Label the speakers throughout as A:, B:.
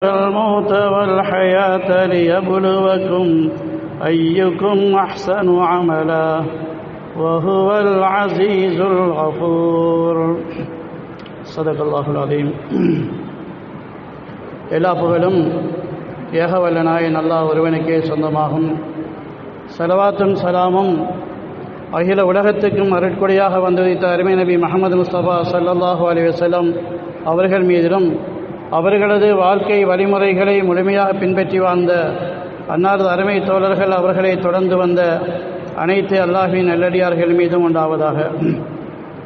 A: الموت والحياة ليبلوكم أيكم أحسن عملا وهو العزيز الغفور صدق الله العظيم. எல்லா புகழும் ஏகவல்ல நாயன் அல்லாஹ் ஒருவனுக்கே சொந்தமாகும். ஸலவாத்தும் சலாமும் அகில உலகத்துக்கும் அருட்கொடையாக வந்துவித்த அருமை நபி முஹம்மது முஸ்தபா ஸல்லல்லாஹு அலைஹி வஸல்லம் அவர்கள் மீதிலும் அவர்களது வாழ்க்கை வழிமுறைகளை முழுமையாக பின்பற்றி வாழ்ந்த அன்னாரது அருமை தோழர்கள் அவர்களை தொடர்ந்து வந்த அனைத்து அல்லாஹ்வின் நல்லடியார்கள் மீதும் உண்டாவதாக.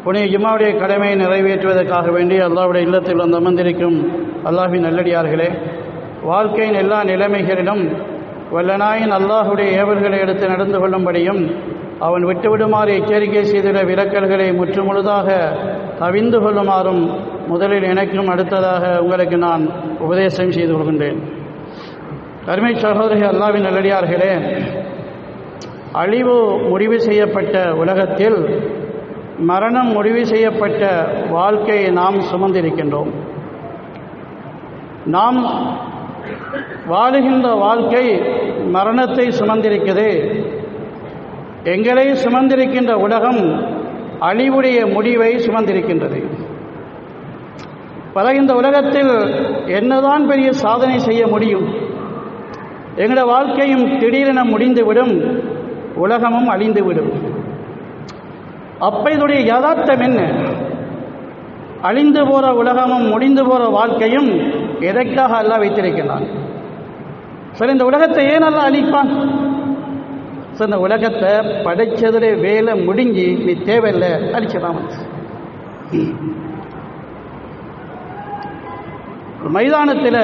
A: புனித ஜும்மாவுடைய கடமையை நிறைவேற்றுவதற்காக வேண்டி அல்லாஹ்வுடைய இல்லத்தில் வந்து அமர்ந்திருக்கும் அல்லாஹ்வின் நல்லடியார்களே, வாழ்க்கையின் எல்லா நிலைமைகளிலும் வல்லநாயன் அல்லாஹுடைய ஏவல்களை எடுத்து நடந்து கொள்ளும்படியும் அவன் விட்டுவிடுமாறு எச்சரிக்கை செய்துள்ள விலக்கல்களை முற்றுமுழுதாக கவிந்து கொள்ளுமாறும் முதலில் எனக்கும் அடுத்ததாக உங்களுக்கு நான் உபதேசம் செய்து கொள்கின்றேன். அருமை சகோதரர்கள், அல்லாஹ்வின் நல்லடியார்களே, அழிவு முடிவு செய்யப்பட்ட உலகத்தில் மரணம் முடிவு செய்யப்பட்ட வாழ்க்கையை நாம் சுமந்திருக்கின்றோம். நாம் வாழுகின்ற வாழ்க்கை மரணத்தை சுமந்திருக்கிறது. எங்களை சுமந்திருக்கின்ற உலகம் அழிவுடைய முடிவை சுமந்திருக்கின்றது. பல இந்த உலகத்தில் என்னதான் பெரிய சாதனை செய்ய முடியும்? எங்களுடைய வாழ்க்கையும் திடீரென முடிந்துவிடும், உலகமும் அழிந்துவிடும். அப்ப இதனுடைய யதார்த்தம் என்ன? அழிந்து போகிற உலகமும் முடிந்து போகிற வாழ்க்கையும் எதற்காக அல்லாஹ் வைத்திருக்கிறான்? சரி, இந்த உலகத்தை ஏன் அல்லாஹ் அழிப்பான்? சரி, இந்த உலகத்தை படைச்சதுடைய வேலை முடிஞ்சு நீ தேவையில்லை, அழிச்சதான். மைதானத்தில்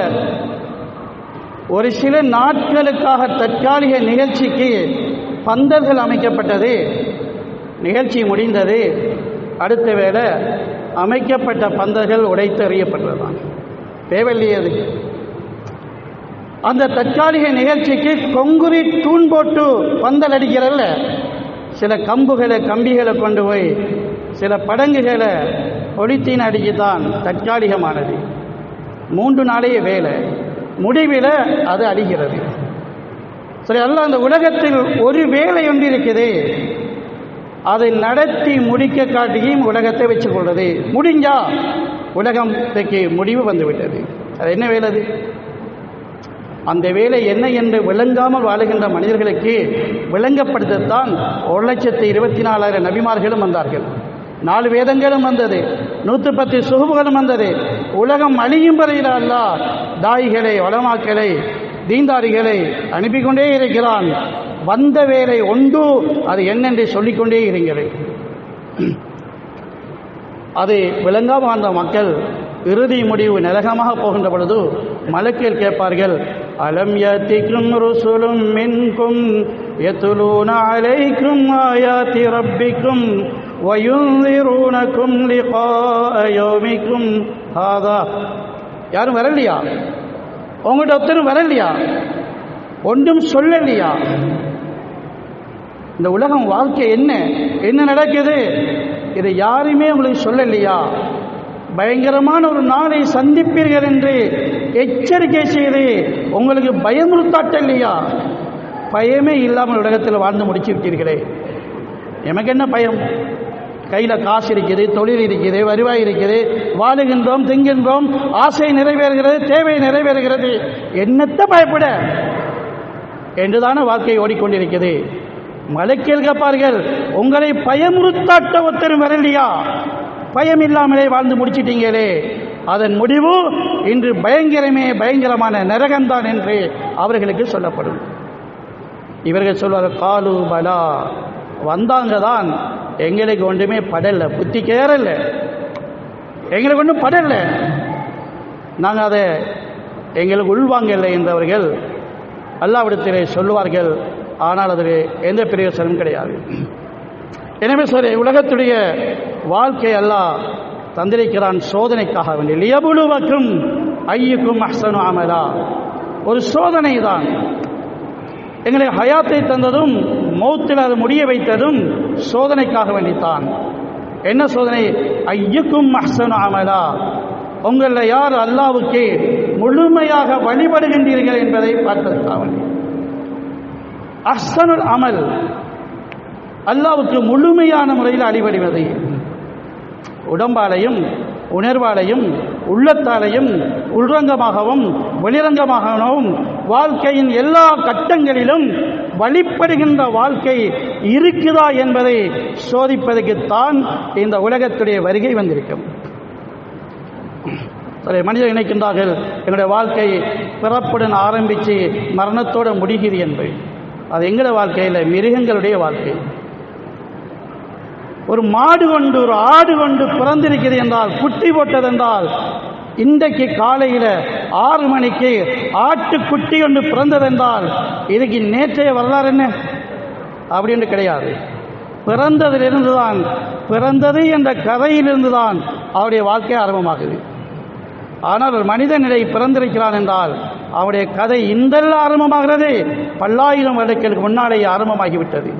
A: ஒரு சில நாட்களுக்காக தற்காலிக நிகழ்ச்சிக்கு பந்தல்கள் அமைக்கப்பட்டது. நிகழ்ச்சி முடிந்தது. அடுத்த வேளை அமைக்கப்பட்ட பந்தல்கள் உடைத்து எறியப்பட்டதுதான். தேவையில்லையது. அந்த தற்காலிக நிகழ்ச்சிக்கு கொங்குரீட் தூண் போட்டு பந்தல் அடிக்கிறல்ல, சில கம்பிகளை கொண்டு போய் சில படங்குகளை பொலித்தீன் அடிக்கத்தான் தற்காலிகமானது. 3 நாளைய வேலை, முடிவில் அது அழிகிறது. சரி, அல்ல அந்த உலகத்தில் ஒரு வேலை ஒன்று இருக்குது, அதை நடத்தி முடிக்க காட்டியும் உலகத்தை வச்சு கொள்வது. முடிஞ்சா உலகத்துக்கு முடிவு வந்துவிட்டது. அது என்ன வேலை? அது அந்த வேலை என்ன என்று விளங்காமல் வாழுகின்ற மனிதர்களுக்கு விளங்கப்படுத்தத்தான் 1,24,000 நபிமார்களும் வந்தார்கள். 4 வேதங்களும் வந்தது, 110 சுஹுபுகளும் வந்தது. உலகம் அழியும் வரையில் அல்லாஹ் தாயிகளை, உலமாக்களை, தீன்தாரிகளை அனுப்பி கொண்டே இருக்கிறான். வந்த வேலை ஒன்று, அது என்னென்று சொல்லிக்கொண்டே இருக்கிறது. அது விளங்காமல் வாழ்ந்த மக்கள் இறுதி முடிவு நரகமாக போகின்ற பொழுது மலக்குகள் கேட்பார்கள், அலம் யத்திக்கும் ருசுலும் மின்கும் யத்லூன அலைக்கும் ஆயாத்தி ரப்பிக்கும் வயுன்திரூனக்கும் லிகாஅ யௌமிக்கும் ஹாதா. யாரும் வரலையா? உங்கள்கிட்ட ஒருத்தரும் வரலையா? ஒன்றும் சொல்லலையா? இந்த உலகம் வாழ்க்கை என்ன நடக்குது, இதை யாருமே உங்களுக்கு சொல்லலையா? பயங்கரமான ஒரு நாளை சந்திப்பீர்கள் என்று எச்சரிக்கை செய்து உங்களுக்கு பயமுறுத்தாட்டலையா? பயமே இல்லாமல் உலகத்தில் வாழ்ந்து முடிச்சு விட்டீர்களே. எமக்கு என்ன பயம்? கையில் காசு இருக்குது, தொழில் இருக்குது, வருவாய் இருக்குது, வாழுகின்றோம், திங்கின்றோம், ஆசை நிறைவேறுகிறது, தேவை நிறைவேறுகிறது, என்னத்தை பயப்பட என்றுதான வாழ்க்கை ஓடிக்கொண்டிருக்கிறது. மலக்குகள் கேட்பார்கள், உங்களை பயமுறுத்தாட்ட ஒருத்தரும் வரலையா? பயம் இல்லாமலே வாழ்ந்து முடிச்சிட்டீங்களே, அதன் முடிவு இன்று பயங்கரமான நரகம்தான் என்று அவர்களுக்கு சொல்லப்படும். இவர்கள் சொல்வார்கள், காலு பலா, வந்தாங்க தான், எங்களுக்கு ஒன்றுமே படலை, புத்தி கேறல, எங்களுக்கு ஒன்றும் படலை, நாங்கள் அதை எங்களுக்கு உள்வாங்கலை என்றவர்கள் அல்லாஹ்விடத்திலே சொல்லுவார்கள். ஆனால் அதில் எந்த பிரயோசனமும் கிடையாது. எனவே சரி, உலகத்துடைய வாழ்க்கை அல்லாஹ் தந்திருக்கிறான் சோதனைக்காக வேண்டி. லியபுலுவக்கும் ஐயுக்கும் அஹ்சனு அமலா, ஒரு சோதனை தான். எங்களை ஹயாத்தை தந்ததும் மௌத்தில் அது முடிய வைத்ததும் சோதனைக்காக வேண்டித்தான். என்ன சோதனை? ஐயுக்கும் அஹ்சனு அமலா, உங்களில் யார் அல்லாஹ்வுக்கு முழுமையாக வழிபடுகின்றீர்கள் என்பதை பார்ப்பதற்காக. அஹ்ஸனுல் அமல், அல்லாஹ்வுக்கு முழுமையான முறையில் வழிபடுவது, உடம்பாலையும் உணர்வாலையும் உள்ளத்தாலையும் உள்ரங்கமாகவும் வெளிரங்கமாகவும் வாழ்க்கையின் எல்லா கட்டங்களிலும் வழிபடுகின்ற வாழ்க்கை இருக்குதா என்பதை சோதிப்பதற்குத்தான் இந்த உலகத்துடைய வருகை வந்திருக்கும். சரி, மனிதர் நினைக்கின்றார்கள் எங்களுடைய வாழ்க்கை பிறப்புடன் ஆரம்பித்து மரணத்தோடு முடிகிறது என்று. அது எங்களுடைய வாழ்க்கையில் மிருகங்களுடைய வாழ்க்கை. ஒரு மாடு கொண்டு ஒரு ஆடு கொண்டு பிறந்திருக்கிறது என்றால், குட்டி போட்டதென்றால், இன்றைக்கு காலையில் 6 மணிக்கு ஆட்டுக்குட்டி கொண்டு பிறந்ததென்றால் இதுக்கு நேற்றைய வரலாறு என்ன அப்படின்னு கிடையாது. பிறந்ததிலிருந்து தான், பிறந்தது என்ற கதையிலிருந்து தான் அவருடைய வாழ்க்கை ஆரம்பமாகுது. ஆனால் ஒரு மனிதனிடை பிறந்திருக்கிறான் என்றால் அவருடைய கதை இன்றெல்லாம் ஆரம்பமாகிறது, பல்லாயிரம் வருடங்களுக்கு முன்னாலேயே ஆரம்பமாகிவிட்டது.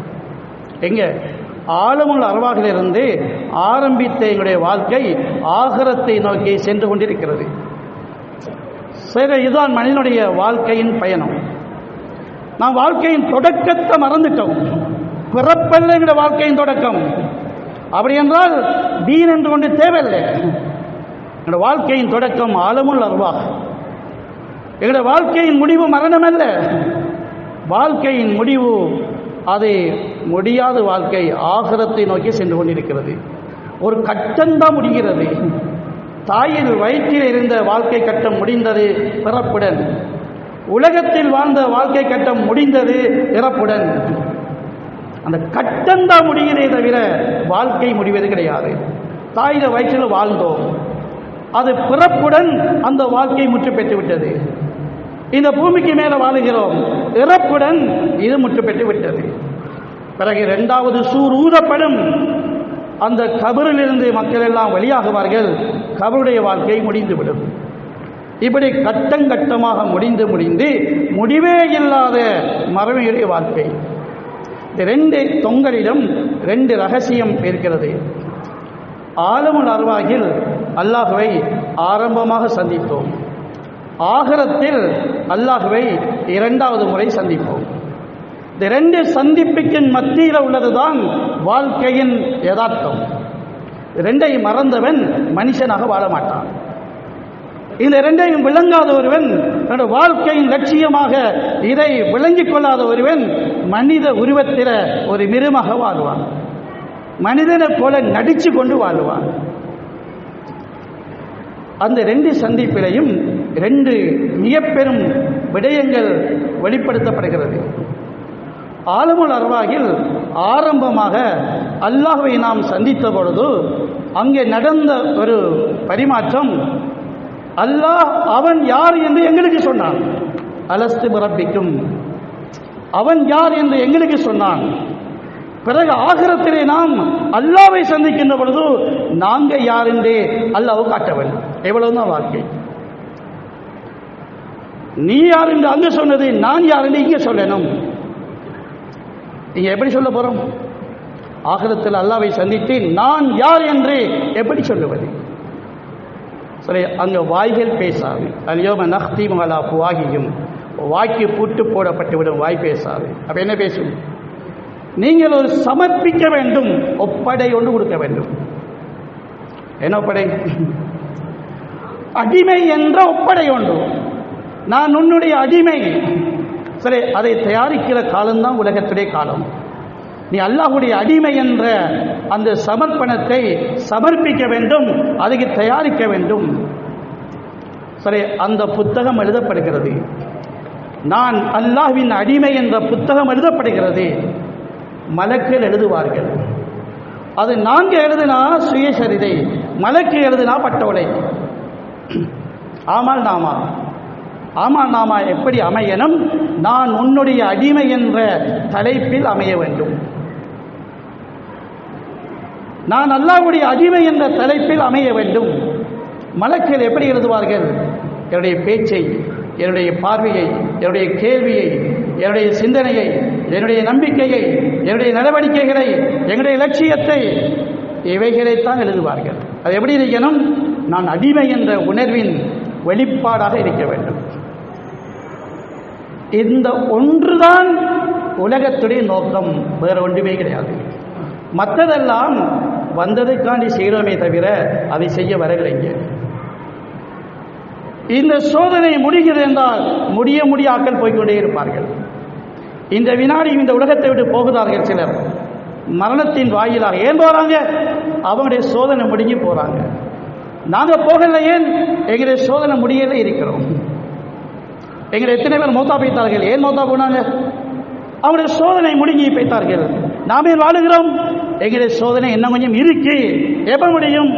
A: எங்கே? ஆழமுள்ள அருவாகிலிருந்து ஆரம்பித்த எங்களுடைய வாழ்க்கை ஆகிரத்தை நோக்கி சென்று கொண்டிருக்கிறது. சரி, இதுதான் மனிதனுடைய வாழ்க்கையின் பயணம். நாம் வாழ்க்கையின் தொடக்கத்தை மறந்துட்டோம். பிறப்பல்ல எங்களுடைய வாழ்க்கையின் தொடக்கம். அப்படி என்றால் தீன் என்று கொண்டு தேவையில்லை. எங்களுடைய வாழ்க்கையின் தொடக்கம் ஆழமுள்ள அருவா. எங்களுடைய வாழ்க்கையின் முடிவு மரணம் அல்ல. வாழ்க்கையின் முடிவு அது முடியாத வாழ்க்கை ஆகிரத்தை நோக்கி சென்று கொண்டிருக்கிறது. ஒரு கட்டம்தான் முடிகிறது. தாயின் வயிற்றில் இருந்த வாழ்க்கை கட்டம் முடிந்தது பிறப்புடன். உலகத்தில் வாழ்ந்த வாழ்க்கை கட்டம் முடிந்தது இறப்புடன். அந்த கட்டம்தான் முடிகிறதே தவிர வாழ்க்கை முடிவது கிடையாது. தாயின் வயிற்றில் வாழ்ந்தோம், அது பிறப்புடன் அந்த வாழ்க்கை முற்று பெற்றுவிட்டது. இந்த பூமிக்கு மேலே வாழுகிறோம், இறப்புடன் இது முற்று பெற்று விட்டது. பிறகு 2வது சூர் ஊதப்படும். அந்த கபரிலிருந்து மக்கள் எல்லாம் வெளியாகுவார்கள். கபருடைய வாழ்க்கை முடிந்துவிடும். இப்படி கட்டங்கட்டமாக முடிந்து முடிவே இல்லாத மறுமையுடைய வாழ்க்கை. இந்த 2 தொங்கலிலும் 2 ரகசியம் இருக்கிறது. ஆலமுல் அர்வாஹில் அல்லாஹ்வை ஆரம்பமாக சந்தித்தோம். ஆகிரத்தில் அல்லாஹ்வை 2வது முறை சந்திப்போம். இந்த 2 சந்திப்புக்கின் மத்தியில் உள்ளதுதான் வாழ்க்கையின் யதார்த்தம். 2ஐயும் மறந்தவன் மனுஷனாக வாழ மாட்டான். இந்த 2ஐயும் விளங்காத ஒருவன், தன்னுடைய வாழ்க்கையின் லட்சியமாக இதை விளங்கிக் கொள்ளாத ஒருவன் மனித உருவத்தில் ஒரு மிருகமாக வாழ்வான். மனிதனை போல நடிச்சு கொண்டு வாழ்வான். அந்த 2 சந்திப்பிலையும் 2 மிகப்பெரும் விடயங்கள் வெளிப்படுத்தப்படுகிறது. ஆலமுல் அர்வாஹில் ஆரம்பமாக அல்லாஹ்வை நாம் சந்தித்த பொழுது அங்கே நடந்த ஒரு பரிமாற்றம். அல்லாஹ் அவன் யார் என்று எங்களுக்கு சொன்னான். அலஸ்து பிரப்பிக்கும், அவன் யார் என்று எங்களுக்கு சொன்னான். பிறகு ஆகிரத்திலே நாம் அல்லாஹ்வை சந்திக்கின்ற பொழுது நாங்கள் யார் என்றே அல்லாஹ் காட்ட வேண்டும். எவ்வளவுதான் வாழ்க்கை. நீ யார் என்று அங்கே சொன்னது, நான் யார் என்று இங்கே சொல்லணும். இங்கே எப்படி சொல்ல போறோம்? ஆகிரத்தில் அல்லாஹ்வை சந்தித்து நான் யார் என்று எப்படி சொல்லுவது? சரி, அங்கே வாய்கள் பேசாது. அல்யோம நஹ்தீமு அலா அஃப்வாஹிஹிம், வாய்க்கு பூட்டு போடப்பட்டுவிடும், வாய் பேசாது. அப்போ என்ன பேசும்? நீங்கள் ஒரு சமர்ப்பிக்க வேண்டும், ஒப்படை ஒன்று கொடுக்க வேண்டும். என்ன ஒப்படை? அடிமை என்ற ஒப்படை ஒன்று. நான் உன்னுடைய அடிமை. சரி, அதை தயாரிக்கிற காலம்தான் உலகத்துடைய காலம். நீ அல்லாஹ்வுடைய அடிமை என்ற அந்த சமர்ப்பணத்தை சமர்ப்பிக்க வேண்டும், அதுக்கு தயாரிக்க வேண்டும். சரி, அந்த புத்தகம் எழுதப்படுகிறது. நான் அல்லாஹ்வின் அடிமை என்ற புத்தகம் எழுதப்படுகிறது. மலக்குகள் எழுதுவார்கள். அது நாங்கள் எழுதினா சுயசரிதை, மலக்கு எழுதினா பட்டோலை. ஆமால் நாமா, ஆமால் நாமா எப்படி அமையணும்? நான் உன்னுடைய அடிமை என்ற தலைப்பில் அமைய வேண்டும். நான் அல்லாஹ்வுடைய அடிமை என்ற தலைப்பில் அமைய வேண்டும். மலக்குகள் எப்படி எழுதுவார்கள்? என்னுடைய பேச்சை, என்னுடைய பார்வையை, என்னுடைய கேள்வியை, என்னுடைய சிந்தனையை, என்னுடைய நம்பிக்கையை, என்னுடைய நடவடிக்கைகளை, என்னுடைய லட்சியத்தை, இவைகளைத்தான் எழுதுவார்கள். அது எப்படி இருக்கணும்? நான் அடிமை என்ற உணர்வின் வெளிப்பாடாக இருக்க வேண்டும். இந்த ஒன்றுதான் உலகத்துடைய நோக்கம், வேறு ஒன்றுமே கிடையாது. மற்றதெல்லாம் வந்ததைக்காண்டி செய்கிறோமே தவிர அதை செய்ய வரவில்லைங்க. இந்த சோதனை முடிகிறது என்றால் முடிய ஆக்கள் போய்கொண்டே இருப்பார்கள். இந்த வினாடி இந்த உலகத்தை விட்டு போகிறார்கள் சிலர் மரணத்தின் வாயிலாக. ஏன் போகிறாங்க? அவங்களுடைய சோதனை முடிஞ்சு போகிறாங்க. நாங்கள் போகலை. ஏன்? எங்களுடைய சோதனை முடியல இருக்கிறோம். எங்களை எத்தனை பேர் மௌத்தா போய்த்தார்கள். ஏன் மௌத்தா போனாங்க? அவங்களுடைய சோதனை முடிஞ்சு போய்த்தார்கள். நாமே வாழுகிறோம். எங்களுடைய சோதனை என்ன கொஞ்சம் இருக்கு, எப்ப முடியும்?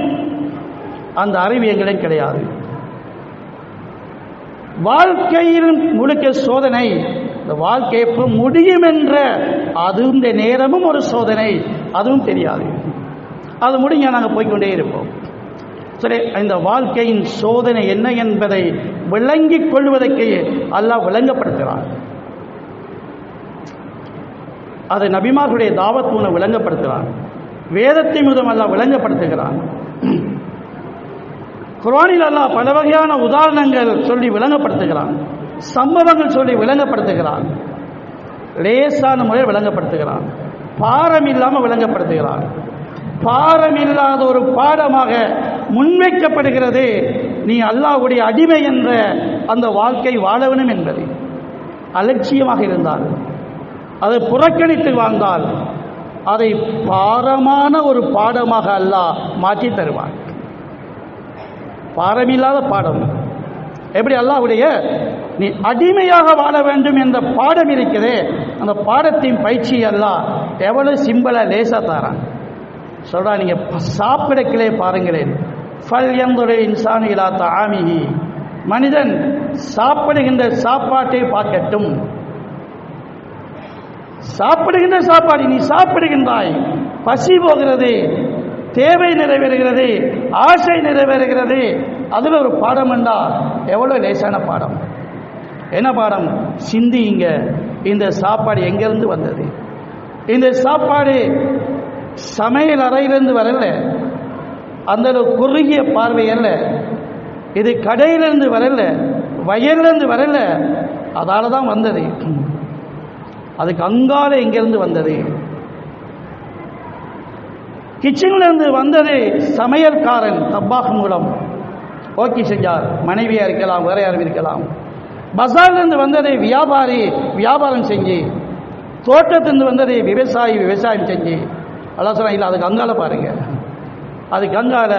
A: அந்த அறிவு எங்களிடம் கிடையாது. வாழ்க்கையில் முழுக்க சோதனை. இந்த வாழ்க்கை எப்போ முடியும் என்ற அதுவும் நேரமும் ஒரு சோதனை, அதுவும் தெரியாது. அது முடிஞ்ச நாங்கள் போய்கொண்டே இருப்போம். சரி, இந்த வாழ்க்கையின் சோதனை என்ன என்பதை விளங்கிக் கொள்வதற்கு அல்லாஹ் விளங்கப்படுத்துகிறான். அதை நபிமார்களுடைய தாவத் மூலம் விளங்கப்படுத்துகிறான். வேதத்தின் மூலம் அல்லாஹ் விளங்கப்படுத்துகிறான். குர்ஆனில் அல்லாஹ் பல வகையான உதாரணங்கள் சொல்லி விளங்கப்படுத்துகிறான். சம்பவங்கள் சொல்லி விளங்கப்படுத்துகிறான். லேசான முறையில் விளங்கப்படுத்துகிறான். பாரம் இல்லாமல் விளங்கப்படுத்துகிறான். பாரம் இல்லாத ஒரு பாடமாக முன்வைக்கப்படுகிறது. நீ அல்லாஹ்வுடைய அடிமை என்ற அந்த வாழ்க்கை வாழவனும் என்பது. அலட்சியமாக இருந்தால், அதை புறக்கணித்து வாழ்ந்தால், அதை பாரமான ஒரு பாடமாக அல்லாஹ் மாற்றி தருவான். பாரமில்லாத பாடம். எப்படி? அல்லாஹ்வுடைய நீ அடிமையாக வாழ வேண்டும் என்ற பாடம் இருக்கிறதே, அந்த பாடத்தின் பயிற்சி அல்லாஹ் எவ்வளவு சிம்பிளா லேசா தாரான். சொல்றா, நீங்க சாப்பிடக்கிலே பாருங்களேன். ஃபல் யன்துரு இன்சானு இலா தஆமிஹி, மனிதன் சாப்பிடுகின்ற சாப்பாட்டை பார்க்கட்டும். சாப்பிடுகின்ற சாப்பாடு நீ சாப்பிடுகின்றாய், பசி போகிறது, தேவை நிறைவேறுகிறது, ஆசை நிறைவேறுகிறது. அதில் ஒரு பாடம் என்றால் எவ்வளோ லேசான பாடம். என்ன பாடம்? சிந்திங்க. இந்த சாப்பாடு எங்கிருந்து வந்தது? இந்த சாப்பாடு சமையல் அறையிலிருந்து வரல, அந்த குறுகிய பார்வை அல்ல. இது கடையிலிருந்து வரல, வயலிருந்து வரல, அதால தான் வந்தது. அதுக்கு அங்கால எங்கிருந்து வந்தது? கிச்சன்லேருந்து வந்தது. சமையல்காரன் தப்பாக் மூலம் ஓகே செஞ்சார். மனைவியாக இருக்கலாம், வேற யாரும் இருக்கலாம். பசாரிலிருந்து வந்ததை வியாபாரி வியாபாரம் செஞ்சு, தோட்டத்திலிருந்து வந்ததை விவசாயி விவசாயம் செஞ்சு. அல்லா சொல்ல இல்லை, அதுக்கு அங்கால பாருங்க. அதுக்கு அங்கால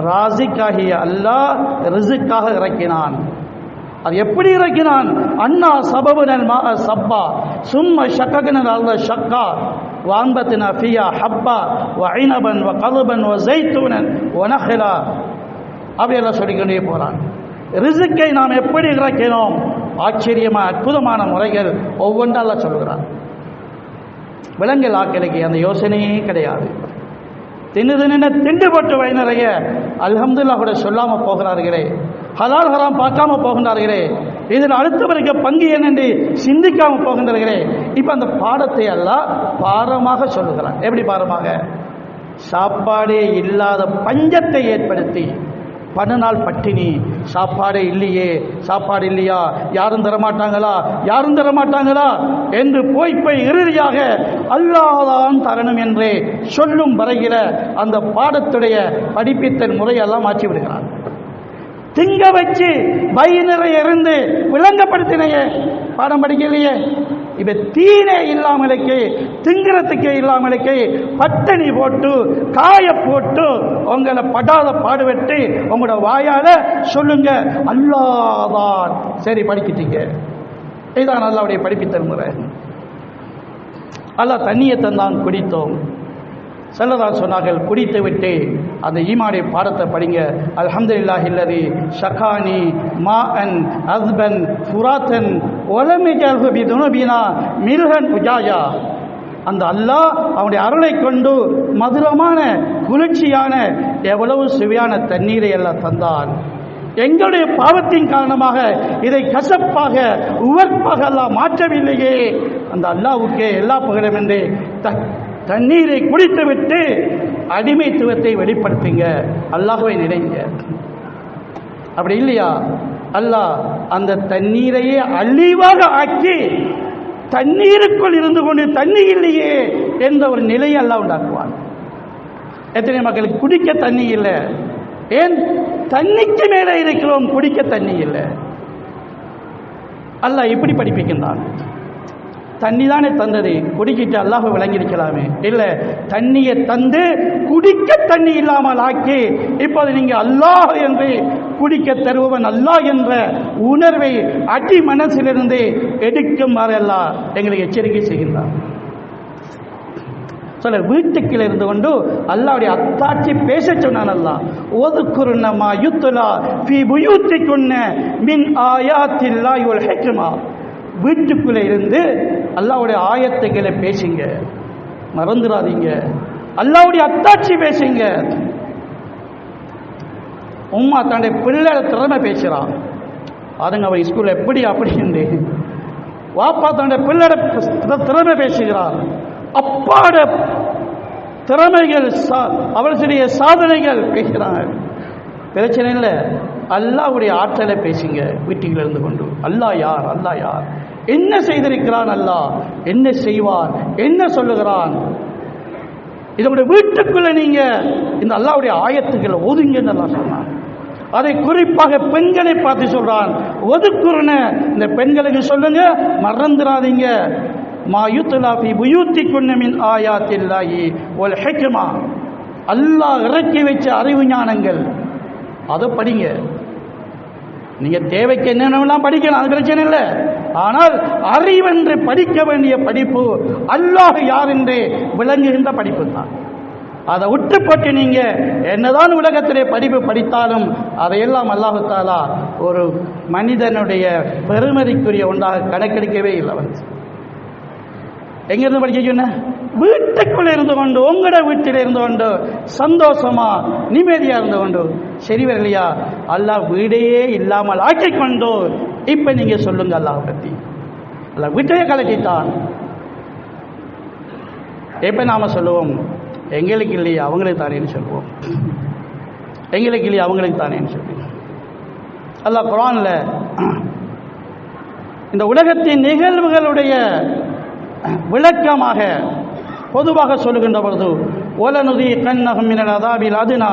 A: ராசிக்காகிய அல்லாஹ் ரிசுக்காக இறக்கினான். அது எப்படி இறக்கினான்? அண்ணா சபபுனல் மா சப்பா சும்ம ஷக்ககனல் அல்ல ஷக்கா வான்பத்தின ஃபியா ஹப்பா வஐனபன் வகல்பன் வஸைத்தூனன் வநஹலா. அப்படியெல்லாம் சொல்லிக்கொண்டே போகிறான். ரிசுக்கை நாம் எப்படி இறக்கினோம்? ஆச்சரியமான அற்புதமான முறைகள் ஒவ்வொன்றால் சொல்கிறான். விலங்குகள் ஆக்களுக்கு அந்த யோசனையே கிடையாது. திண்டு போட்டு வயநிறைய அல்ஹம்துலில்லாஹ் கூட சொல்லாமல் போகிறார்களே, ஹலால் ஹராம் பார்க்காம போகின்றார்களே, இதில் அடுத்தவருக்கு பங்கு என்னென்று சிந்திக்காமல் போகின்றார்களே. இப்போ அந்த பாடத்தை எல்லாம் பாரமாக சொல்லுகிறான். எப்படி பாரமாக? சாப்பாடே இல்லாத பஞ்சத்தை ஏற்படுத்தி 10 நாள் பட்டினி, சாப்பாடே இல்லையே, சாப்பாடு இல்லையா, யாரும் தரமாட்டாங்களா என்று போய் இறுதியாக அல்லாஹ்தான் தரணும் என்றே சொல்லும் வரையில அந்த பாடத்துடைய படிப்பித்தல் முறையெல்லாம் மாற்றி விடுகிறான். திங்க வச்சு வயிறு இருந்து விளங்கப்படுத்தினையே, பாடம் படிக்கலையே. இப்ப தீனே இல்லாமலுக்கு, திங்கிறதுக்கே இல்லாமலுக்கு பட்டணி போட்டு காய போட்டு உங்களை படாத பாடுபட்டு உங்களோட வாயால சொல்லுங்க அல்லாஹ்தான். சரி, படிக்கிட்டீங்க. இதுதான் அல்லாஹ்வுடைய படிப்பித்தல் முறை. அல்லாஹ் தண்ணியை தந்தான், குடித்தோம். செல்லதான் சொன்னார்கள், குடித்து விட்டு அந்த ஈமானுடைய பாடத்தை படிங்க. அல்ஹம்துலில்லாஹி அல்லதி ஷகானி மாஅன் அஸ்பன் ஃபுராத்தன் வலமிஜல்ஹு பிதுனுபினா மில்ஹன் உஜாயா. அந்த அல்லாஹ் அவனுடைய அருளை கொண்டு மதுரமான குளிர்ச்சியான எவ்வளவு சுவையான தண்ணீரை எல்லாம் தந்தான். எங்களுடைய பாவத்தின் காரணமாக இதை கசப்பாக உவர்ப்பாக அல்லாஹ் மாற்றவில்லையே. அந்த அல்லாஹ்வுக்கே எல்லா புகழும் என்று தண்ணீரை குடித்துவிட்டு அடிமைத்துவத்தை வெளிப்படுத்துங்க, அல்லாஹ்வை நினைங்க. அப்படி இல்லையா? அல்லாஹ் அந்த தண்ணீரையே அழிவாக ஆக்கி தண்ணீருக்குள் இருந்து கொண்டு தண்ணி இல்லையே என்ற ஒரு நிலையை அல்லாஹ் உண்டாக்குவான். எத்தனை மக்களுக்கு குடிக்க தண்ணி இல்லை? ஏன்? தண்ணிக்கு மேலே இருக்கிறோம், குடிக்க தண்ணி இல்லை. அல்லாஹ் இப்படி படிப்பிக்கின்றான். தண்ணி தானே தந்தது, குடிக்கிட்டு அல்லாஹ் விளங்கியிருக்கலாமே. இல்லை, தண்ணியை தந்து குடிக்க தண்ணி இல்லாமல் ஆக்கி இப்போது நீங்கள் அல்லாஹ் என்று குடிக்க தருபவன் அல்லாஹ் என்ற உணர்வை அடி மனசிலிருந்து எடுக்கும் வரையெல்லாம் எங்களுக்கு எச்சரிக்கை செய்கின்றார். சொல்ல வீட்டுக்குள்ள இருந்து கொண்டு அல்லாஹ்வுடைய அத்தாட்சி பேச சொன்னான். அல்லாஹ் ஒதுக்குருன்னமா யுத்துலா ஃபீ புயூத்திகுன்ன மின் ஆயாத்தில்லாஹி வல் ஹிக்மா. வீட்டுக்குள்ளே இருந்து அல்லாஹ்வுடைய ஆயத்துக்களை பேசுங்க, மறந்துடாதீங்க. அல்லாஹ்வுடைய அத்தாட்சி பேசுங்க. உம்மா தன்னுடைய பிள்ளை திறமை பேசுகிறான், அதுங்க அவன் ஸ்கூலில் எப்படி அப்படின்னு. வாப்பா தன்னுடைய பிள்ளை திறமை பேசுகிறார். அப்பாட திறமைகள், அவர்களுடைய சாதனைகள் பேசுகிறாங்க. பிரச்சனை இல்லை, அல்லாஹ்வுடைய ஆற்றலை பேசுங்க வீட்டில் இருந்து கொண்டு. அல்லாஹ் யார், அல்லாஹ் யார், என்ன செய்திருக்கிறான், அல்லாஹ் என்ன செய்வான், என்ன சொல்லுகிறான். இதனுடைய வீட்டுக்குள்ள நீங்க இந்த அல்லாஹ்வுடைய ஆயத்துக்களை ஓதுங்கன்னு அல்லாஹ் சொன்னான். அதை குறிப்பாக பெண்களை பார்த்து சொல்றான். ஒதுக்குறன இந்த பெண்களுக்கு சொல்லுங்க, மறந்துடாதீங்க. மா யுத்லா ஃபீ புயூத்திகுன்ன மின் ஆயாத்தில்லாஹி வல் ஹிக்மா. அல்லாஹ் இறக்கி வச்ச அறிவு ஞானங்கள், அதை படிங்க. நீங்க தேவைக்கு என்னென்னலாம் படிக்கலாம், அது பிரச்சனை இல்லை. ஆனால் அறிவென்று படிக்க வேண்டிய படிப்பு அல்லாஹ் யார் என்று விளங்குகின்ற படிப்பு தான். அதை விட்டு போட்டு நீங்க என்னதான் உலகத்திலே படிப்பு படித்தாலும் அதையெல்லாம் அல்லாஹ் தஆலா ஒரு மனிதனுடைய பெருமதிக்குரிய ஒன்றாக கணக்கெடுக்கவே இல்லை. வந்து எங்கிருந்து படிக்க சொன்ன? வீட்டுக்குள்ள இருந்து கொண்டு, உங்களோட வீட்டில் இருந்து கொண்டு சந்தோஷமா நிம்மதியா இருந்து கொண்டு. சரி வரலையா? அல்லாஹ் வீடையே இல்லாமல் ஆக்கிக்கொண்டு இப்ப நீங்க சொல்லுங்க அல்லாஹ் பத்தி. அல்லாஹ் வீட்டையே கலக்கிட்டான். எப்ப நாம சொல்லுவோம், எங்களுக்கு இல்லையா அவங்களுக்கு தானேன்னு சொல்லுவோம். எங்களுக்கு இல்லையா அவங்களுக்கு தானேன்னு சொல்லுவோம். அல்லாஹ் குர்ஆன்ல இந்த உலகத்தின் நிகழ்வுகளுடைய விளக்கமாக பொதுவாக சொல்லுகின்ற பொழுது, ஒலனுதீகன்னஹும் மினல் அஸாபில் அத்னா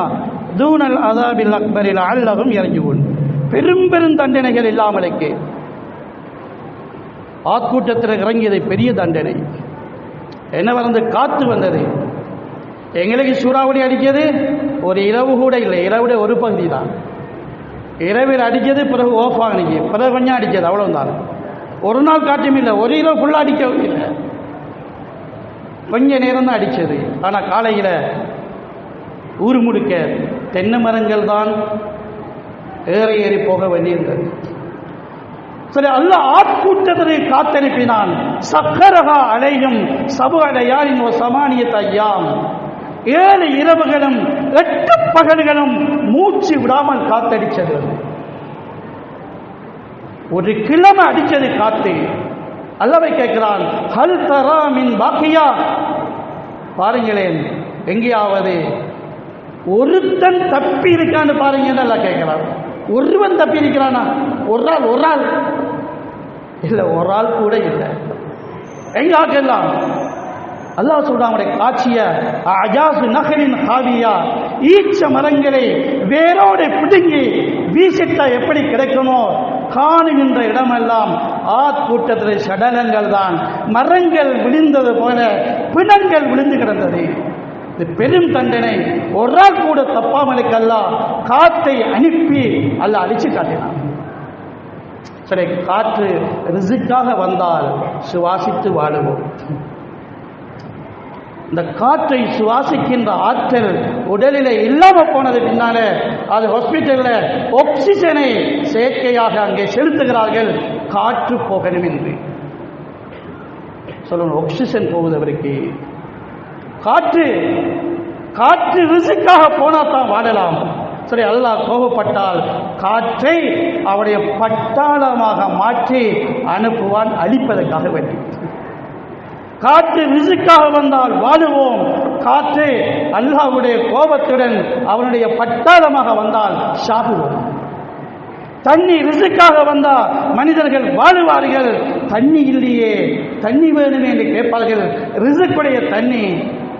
A: தூனல் அஸாபில் அக்பரி லஅல்லஹும் யர்ஜூன். பெரும் பெரும் தண்டனைகள் இல்லாமலுக்கு ஆட்கூட்டத்தில் இறங்கியது பெரிய தண்டனை. என்ன வந்து காத்து வந்தது. எங்களுக்கு சூறாவளி அடிக்கிறது ஒரு இரவு கூட இல்லை, இரவுடைய ஒரு பகுதி தான். இரவில் அடிக்கிறது, பிறகு ஓஃப் ஆகினது, பிறகு கொஞ்சம் அடிக்கிறது, அவ்வளவுதான். ஒரு நாள் காட்டும் இல்லை, ஒரு இரவு ஃபுல்லாக அடிக்கவும் இல்லை, கொஞ்ச நேரம் தான் அடித்தது. ஆனால் காலையில் ஊர் முழுக்க தென்னை மரங்கள் தான் ஏறி ஏறி போக வேண்டியிருந்தது. சரி, அல்லாஹ் ஆட்கூட்டத்தை காத்தனுப்பினான். சக்கரகா அலையும் சபு அலையாரின் ஒரு சமானியத் ஐயாம். 7 இரவுகளும் 8 பகல்களும் மூச்சு விடாமல் காத்தடிச்சது. ஒரு கிழமை அடிச்சது காத்து. அல்லாஹ் கேட்கிறான், ஹல் தரா மின் பாக்கியா. பாருங்களேன், எங்கேயாவது ஒருத்தன் தப்பி இருக்கான்னு பாருங்கன்னு அல்லாஹ் கேட்கிறான். ஒருவன் தப்பி இருக்கிறானா? ஒரு ஆள் இல்லை, ஒரு ஆள் கூட இல்லை. எங்காக்கெல்லாம் அல்லாஹ் சொல்றான் அவருடைய காட்சிய அஜாசு நகரின் ஹாவியா. ஈச்ச மரங்களை வேரோடு பிடுங்கி வீசிட்டா எப்படி கிடைக்குமோ, காணுகின்ற இடமெல்லாம் ஆட்கூட்டத்தில் சடலங்கள் தான். மரங்கள் விழுந்தது போல பிணங்கள் விழுந்து கிடந்தது. இது பெரும் தண்டனை. ஒரு ஆள் கூட தப்பாமலுக்கு அல்லாஹ் காற்றை அனுப்பி அல்லாஹ் அழிச்சு காட்டினான். சரி, காற்று ரிஸ்க்காக வந்தால் சுவாசித்து வாழுவோம். இந்த காற்றை சுவாசிக்கின்ற ஆற்றல் உடலில் இல்லாமல் போனது பின்னால அது ஹாஸ்பிட்டலில் ஆக்சிஜனை செயற்கையாக அங்கே செலுத்துகிறார்கள். காற்று போகணும் என்று சொல்லணும். ஆக்சிஜன் போகுது அவருக்கு. காற்று ரிஸ்க்காக போனால் தான் வாழலாம். சரி, அல்லாஹ் கோபப்பட்டால் காற்றை அவருடைய பட்டாளமாக மாற்றி அனுப்புவான், அழிப்பதற்காக வேண்டி. காற்று ரிஸ்க்காக வந்தால் வாழுவோம். காற்று அல்லாஹ்வுடைய கோபத்துடன் அவனுடைய பட்டாளமாக வந்தால் சாகுவோம். தண்ணி ரிசுக்காக வந்தா மனிதர்கள் வாழுவார்கள். தண்ணி இல்லையே, தண்ணி வேணுமே என்று கேட்பார்கள். ரிசுக்குடைய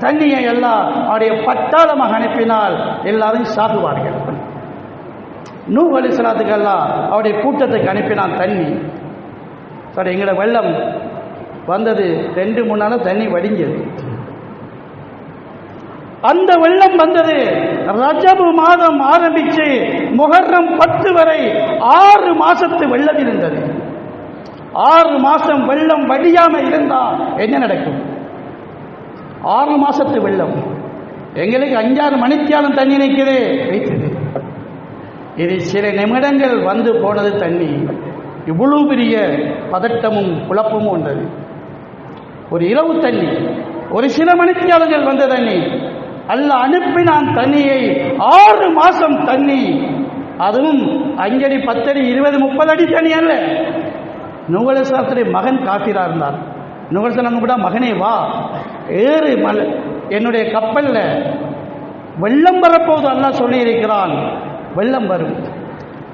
A: தண்ணியை எல்லாம் அவருடைய பட்டாளமாக அனுப்பினால் எல்லாரும் சாப்பிடுவார்கள். நூஹ் அலைஹிஸ்ஸலாத்துக்கு எல்லாம் அவருடைய கூட்டத்துக்கு அனுப்பினான் தண்ணி. சரி, எங்களோட வெள்ளம் வந்தது 2-3 நாள் தண்ணி வடிஞ்சது. அந்த வெள்ளம் வந்தது ரஜபு மாதம் ஆரம்பிச்சு முஹர்ரம் 10 வரை 6 மாசத்து வெள்ளம் இருந்தது. 6 மாசம் வெள்ளம் வடியாம இருந்தா என்ன நடக்கும்? 6 மாசத்து வெள்ளம். எங்களுக்கு 5-6 மணித்தியாலம் தண்ணி நிற்கிறது வைத்தது. இது சில நிமிடங்கள் வந்து போனது தண்ணி. இவ்வளவு பெரிய பதட்டமும் குழப்பமும் வந்தது. ஒரு இரவு தண்ணி, ஒரு சில மணித்தியாலங்கள் வந்த தண்ணி. அல்லாஹ் அனுப்பினான் தண்ணியை. 6 மாசம் தண்ணி. அதுவும் 5 அடி 10 அடி 20 30 அடி தண்ணி அல்ல. நூஹ் அலைஹிஸ்ஸலாத்துடைய மகன் காஃபிரா இருந்தார். நூஹ் அலைஹிஸ்ஸலாம் கூட மகனே வா ஏறு என்னுடைய கப்பல்ல வெள்ளம் வரப்போது அல்லாஹ் சொல்லி இருக்கிறான். வெள்ளம் வரும்.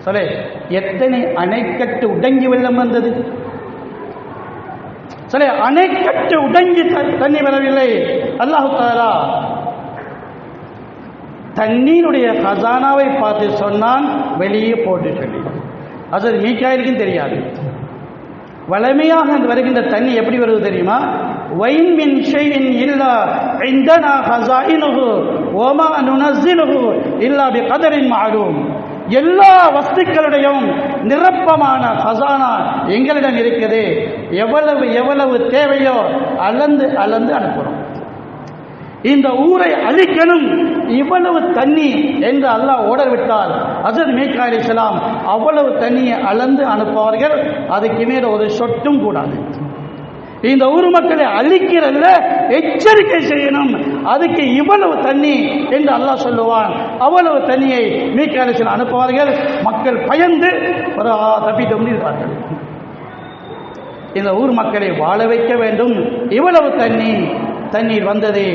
A: சொல்ல எத்தனை அணைக்கட்டு உடங்கி வெள்ளம் வந்தது. சொல்ல அணைக்கட்டு உடங்கி தண்ணி வரவில்லை. அல்லாஹ் தஆலா தண்ணீருடைய கசானாவை பார்த்து சொன்னான், வெளியே போட்டு சொல்லி. அது மீகாயிலுக்கும் தெரியாது. வளமையாக வருகின்ற தண்ணி எப்படி வருது தெரியுமா? வைன் மின் ஷைஇன் இல்லா இந்தனா ஹஸாயினுஹு வமா நுனஸ்ஸிலுஹு இல்லா பிகதரின் மஅலூம். எல்லா வஸ்துக்களுடையும் நிரப்பமான ஹஸானா எங்களிடம் இருக்குது. எவ்வளவு எவ்வளவு தேவையோ அளந்து அளந்து அனுப்புகிறோம். இந்த ஊரை அழிக்கணும், இவ்வளவு தண்ணி என்று அல்லாஹ் ஓடர் விட்டால் ஹஸரத் மீகா அலைஹிஸ்ஸலாம் அவ்வளவு தண்ணியை அளந்து அனுப்புவார்கள். அதுக்கு மேல் ஒரு சொட்டும் கூடாது. இந்த ஊர் மக்களை அழிக்கிறதுல எச்சரிக்கை செய்யணும். அதுக்கு இவ்வளவு தண்ணி என்று அல்லாஹ் சொல்லுவான். அவ்வளவு தண்ணியை மீகா அலைஹிஸ்ஸலாம் அனுப்புவார்கள். மக்கள் பயந்து ஒரு தப்பிட்டு இருப்பார்கள். இந்த ஊர் மக்களை வாழ வைக்க வேண்டும். இவ்வளவு தண்ணீர் வந்தது,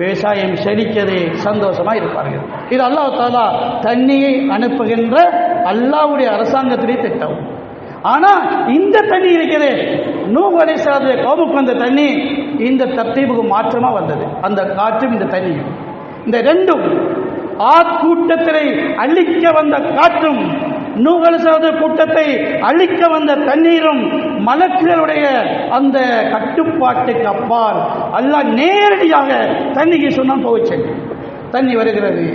A: விவசாயம் செழிக்கிறது, சந்தோஷமாக இருப்பார்கள். இது அல்லாஹ் தஆலா தண்ணியை அனுப்புகின்ற அல்லாஹ்வுடைய அரசாங்கத்திலே திட்டம். ஆனால் இந்த தண்ணி இருக்கிறது, நூஹ் அலைஹிஸ்ஸலாத்துடைய கௌமுக்கு வந்த தண்ணி இந்த தர்த்தீபுக்கு மாற்றமாக வந்தது. அந்த காற்றும் இந்த தண்ணியும், இந்த ரெண்டும் கூட்டத்தை அழிக்க வந்த காற்றும், நூஹ் அலைஹிஸ்ஸலாத்துடைய கூட்டத்தை அழிக்க வந்த தண்ணீரும் மலக்குகளுடைய அந்த கட்டுப்பாட்டுக்கு அப்பால் அல்லாஹ் நேரடியாக தண்ணிக்கு சொன்னால் போச்சு. தண்ணி வருகிறது.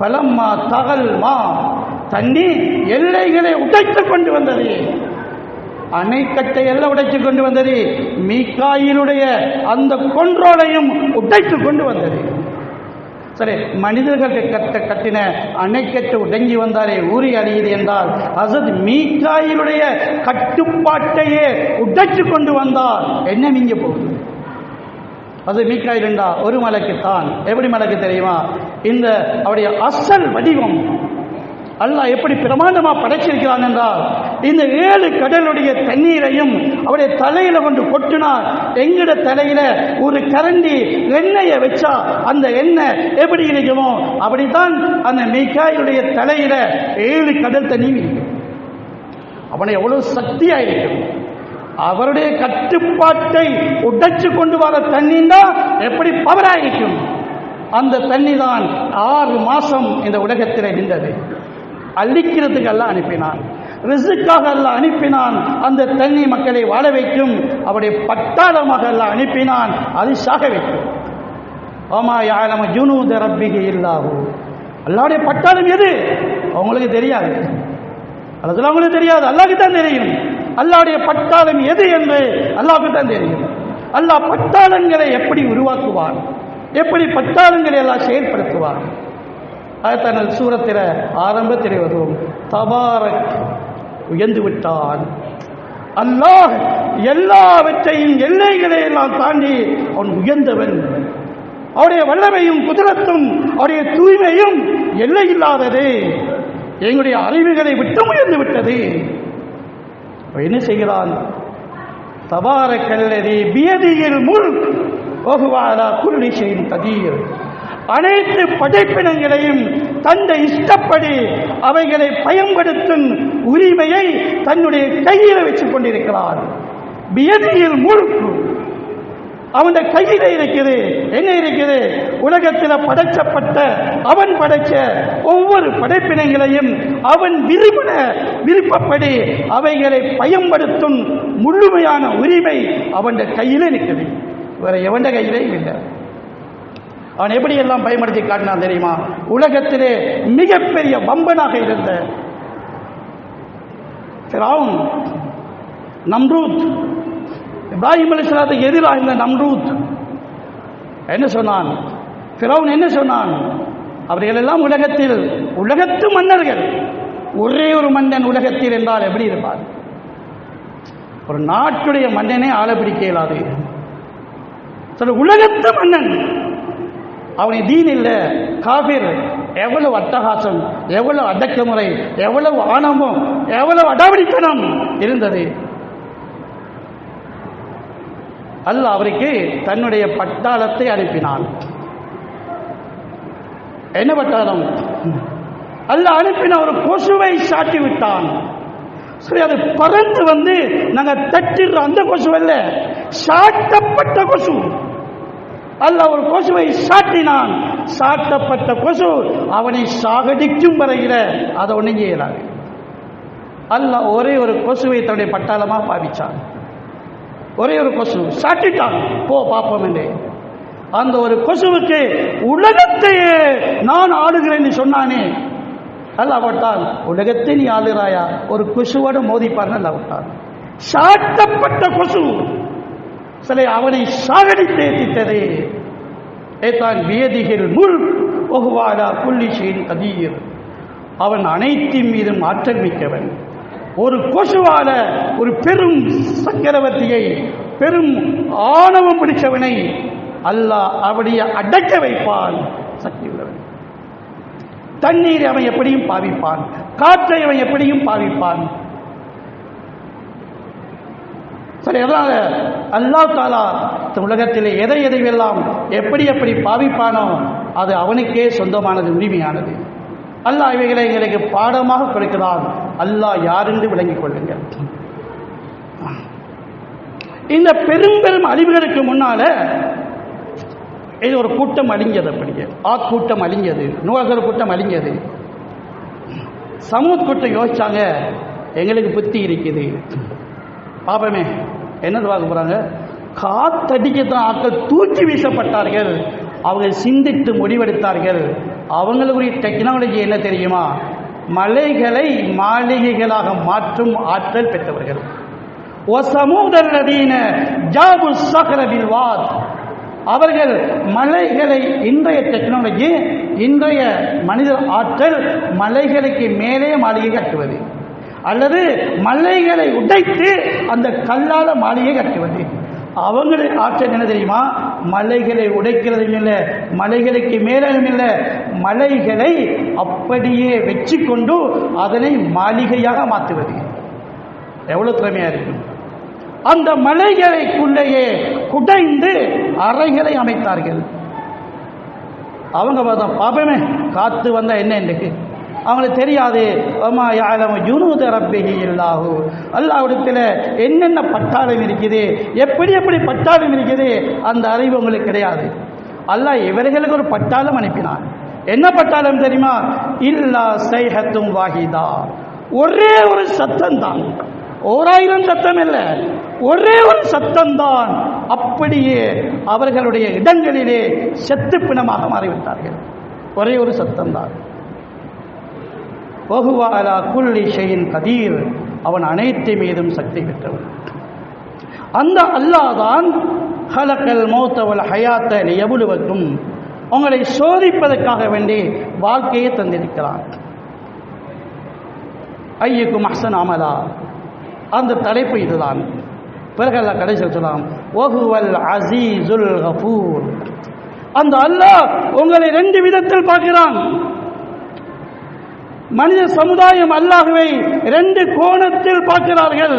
A: பலம்மா தகல்மா, தண்ணி எல்லைகளை உடைத்துக் கொண்டு வந்தது. அணைக்கட்டை எல்லாம் உடைத்துக் கொண்டு வந்தது. மீகாயிலுடைய அந்த கொன்றோலையும் உடைத்துக் கொண்டு வந்தது. சரி, மனிதர்கள் கட்டின அணைக்கட்டு உடங்கி வந்தாலே ஊறி அழியுது என்றால் ஹஸரத் மீகாயிலுடைய கட்டுப்பாட்டையே உடைத்து கொண்டு வந்தால் என்ன மிஞ்ச போகுது? அது மீகாயில் என்றா ஒரு மலக்குத்தான். எப்படி மலக்கு தெரியுமா? இந்த அவருடைய அசல் வடிவம் அல்லாஹ் எப்படி பிரமாண்டமாக படைச்சிருக்கிறான் என்றால், இந்த 7 கடலுடைய தண்ணீரையும் அவருடைய தலையில கொண்டு கொட்டினார். எங்கட தலையில ஒரு கரண்டி எண்ணெயை வச்சா அந்த எண்ணெய் எப்படி இருக்குமோ அப்படித்தான் அந்த மீகாயிலுடைய தலையில 7 கடல் தண்ணி இருக்கும். அவனை எவ்வளவு சக்தியாயிருக்கும். அவருடைய கட்டுப்பாட்டை உடைச்சு கொண்டு வர தண்ணின்னா எப்படி பவராயிருக்கும். அந்த தண்ணி தான் 6 மாசம் இந்த உலகத்தில் நின்றது. அழிக்கிறதுக்கு அல்லாஹ் அனுப்பினான், ரிஸ்க்காக அல்லாஹ் அனுப்பினான். அந்த தண்ணி மக்களை வாழ வைக்கும். அவருடைய பட்டாளமாக அல்லாஹ் அனுப்பினான், அது சாக வைக்கும். ஆமா யஅலமு ஜுனூத ரப்பிஹி இல்லாஹு. அல்லாஹ்வுடைய பட்டாளம் எது அவங்களுக்கு தெரியாது. அதெல்லாம் அவங்களுக்கு தெரியாது, அல்லாஹ்வுக்கு தான் தெரியும். அல்லாஹ்வுடைய பட்டாளம் எது என்று அல்லாஹ்வுக்கு தான் தெரியும். அல்லாஹ் பட்டாளங்களை எப்படி உருவாக்குவார், எப்படி பட்டாளங்களை எல்லாம் செயல்படுத்துவார். தனது சூரத்தில ஆரம்பத்தில் வரும் தபாரக், உயர்ந்து விட்டான் அல்லாஹ். எல்லாவற்றையும் எல்லைகளை எல்லாம் தாண்டி அவன் உயர்ந்தவன். அவருடைய வல்லமையும் குதிரத்தும் அவருடைய தூய்மையும் எல்லை இல்லாதது. எங்களுடைய அறிவுகளை விட்டு உயர்ந்து விட்டது. என்ன செய்கிறான்? தபாரக்கல்லதி பியதியில் முல்க் வஹுவ அலா குல்லி ஷைஇன் கதீர். அனைத்து படைப்பினங்களையும் தன்னுடைய இஷ்டப்படி அவைகளை பயன்படுத்தும் உரிமையை தன்னுடைய கையில் வச்சுக் கொண்டிருக்கிறார். பியதியில் முழுக்கு அவனுடைய கையில இருக்குது. என்ன இருக்குது? உலகத்தில் படைக்கப்பட்ட அவன் படைச்ச ஒவ்வொரு படைப்பினங்களையும் அவன் விருப்பப்படி அவைகளை பயன்படுத்தும் முழுமையான உரிமை அவனுடைய கையில இருக்குது. வேற எவன் கையிலையும் இல்லை. அவன் எப்படியெல்லாம் பயன்படுத்தி காட்டினான் தெரியுமா? உலகத்திலே மிகப்பெரிய வம்பனாக இருந்த ஃபிரௌன், நம்ரூத், இப்ராஹிம் அலைஹிஸ்ஸலாத்துக்கு எதிராக இருந்த நம்ரூத் என்ன சொன்னான்? ஃபிரௌன் என்ன சொன்னான்? அவர்கள் எல்லாம் உலகத்து மன்னர்கள். ஒரே ஒரு மன்னன் உலகத்தில் என்றால் எப்படி இருப்பார்? ஒரு நாட்டுடைய மன்னனே ஆள பிடிக்க இயலாது. உலகத்து மன்னன், அவனை தீன் இல்லை, காபிர். எவ்வளவு அட்டகாசம், எவ்வளவு அடக்குமுறை, எவ்வளவு ஆணவம், எவ்வளவு அடாவடித்தனம் இருந்தது. அல்லாஹ் அவருக்கு தன்னுடைய பட்டாளத்தை அனுப்பினான். என்ன பட்டாளம்? அல்லாஹ் அனுப்பின ஒரு கொசுவை சாட்டி விட்டான். சரி, அது பறந்து வந்து நாங்க தட்டிடுற அந்த கொசு அல்ல, சாட்டப்பட்ட கொசு. அல்லாஹ் ஒரு கொசுவை சாட்டினான். சாட்டப்பட்ட கொசு அவனை சாகடிக்கும் வரையில அதை ஒன்றும் செய்யலாது. அல்லாஹ் ஒரே ஒரு கொசுவை தன்னுடைய பட்டாளமாக பாவிச்சான். ஒரே ஒரு கொசு சாட்டிட்டான். போ பாப்போம் என்று அந்த ஒரு கொசுவுக்கு உலகத்தையே நான் ஆளுகிறேன் சொன்னானே. அல்லாஹ் விட்டான், உலகத்தை நீ ஆளுகிறாயா? ஒரு கொசுவோடு மோதிப்பான். அல்லாஹ் விட்டான். சாட்டப்பட்ட கொசு சிலை அவனை சாகடித்தே திட்டதே. ஏதான் வியதிகள் முள் ஒகுவாடா புள்ளிஷின் கதீர். அவன் அனைத்தின் மீதும் ஆற்றல் மிக்கவன். ஒரு கொசுவால ஒரு பெரும் சக்கரவர்த்தியை, பெரும் ஆணவம் பிடிச்சவனை அல்லாஹ் அப்படியே அடக்க வைப்பான். சக்தி உள்ளவன். தண்ணீரை அவன் எப்படியும் பாவிப்பான், காற்றை அவன் எப்படியும் பாவிப்பான். சரி, அதனால அல்லாஹ் தஆலா உலகத்திலே எதையெல்லாம் எப்படி பாவிப்பானோ அது அவனுக்கே சொந்தமானது, உரிமையானது. அல்லாஹ் இவைகளை எங்களுக்கு பாடமாக கொடுக்கிறான். அல்லாஹ் யாரென்று விளங்கிக் கொள்ளுங்கள். இந்த பெரும் அழிவுகளுக்கு முன்னால இது ஒரு கூட்டம் அழிஞ்சது. அப்படியே கூட்டம் அழிஞ்சது, நூகர் கூட்டம் அழிஞ்சது. சமூத் கூட்டம் யோசிச்சாங்க, எங்களுக்கு புத்தி இருக்குது, பாப்பமே என்னது பார்க்க போறாங்க. காத்தடிக்கத்தான் ஆட்கள் தூக்கி வீசப்பட்டார்கள். அவங்க சிந்தித்து முடிவெடுத்தார்கள். அவங்களுடைய டெக்னாலஜி என்ன தெரியுமா? மலைகளை மாளிகைகளாக மாற்றும் ஆற்றல் பெற்றவர்கள். அவர்கள் மலைகளை, இன்றைய டெக்னாலஜி, இன்றைய மனித ஆற்றல் மலைகளுக்கு மேலே மாளிகை கட்டுவது, அல்லது மலைகளை உடைத்து அந்த கல்லால மாளிகை கட்டுவது. அவங்களுடைய ஆற்றல் என்ன தெரியுமா? மலைகளை உடைக்கிறதும் இல்லை, மலைகளுக்கு மேலும் இல்லை, மலைகளை அப்படியே வச்சு கொண்டு அதனை மாளிகையாக மாற்றுவது. எவ்வளவு திறமையா இருக்கும்! அந்த மலைகளுக்குள்ளேயே குடைந்து அறைகளை அமைத்தார்கள். அவங்க பார்த்தா பாப்பமே காத்து வந்தா என்ன என்று அவங்களுக்கு தெரியாது. அல்லாஹ்விடத்தில் என்னென்ன பட்டாளம் இருக்குது, எப்படி பட்டாளம் இருக்குது, அந்த அறிவு உங்களுக்கு கிடையாது. அல்லாஹ் இவர்களுக்கு ஒரு பட்டாளம் அனுப்பினான். என்ன பட்டாளம் தெரியுமா? இல்லா சைஹத்தும் வாஹிதா. ஒரே ஒரு சத்தம் தான், 1000 சத்தம் இல்லை, ஒரே ஒரு சத்தம்தான். அப்படியே அவர்களுடைய இடங்களிலே செத்து பிணமாக மாறிவிட்டார்கள். ஒரே ஒரு சத்தம்தான். வஹுவஅலா குல்லி ஷைஇன் கதீர். அவன் அனைத்து மீதும் சக்தி பெற்றவன். அந்த அல்லாஹ் தான் ஹலக்கல் மௌத வல் ஹயாத்த லியப்லுவக்கும், உங்களை சோதிப்பதற்காக வேண்டி வாழ்க்கையை தந்திருக்கிறான். ஐயுக்கும் அஹ்சன் அமலா, அந்த தலைப்பு இதுதான். பிறகு அல்லாஹ் கடைசியில் சொல்லலாம், வஹுவல் அஸீஸுல் கஃபூர். அந்த அல்லாஹ் உங்களை 2 விதத்தில் பார்க்கிறான். மனித சமுதாயம் அல்லாஹ்வை 2 கோணத்தில் பார்க்கிறார்கள்.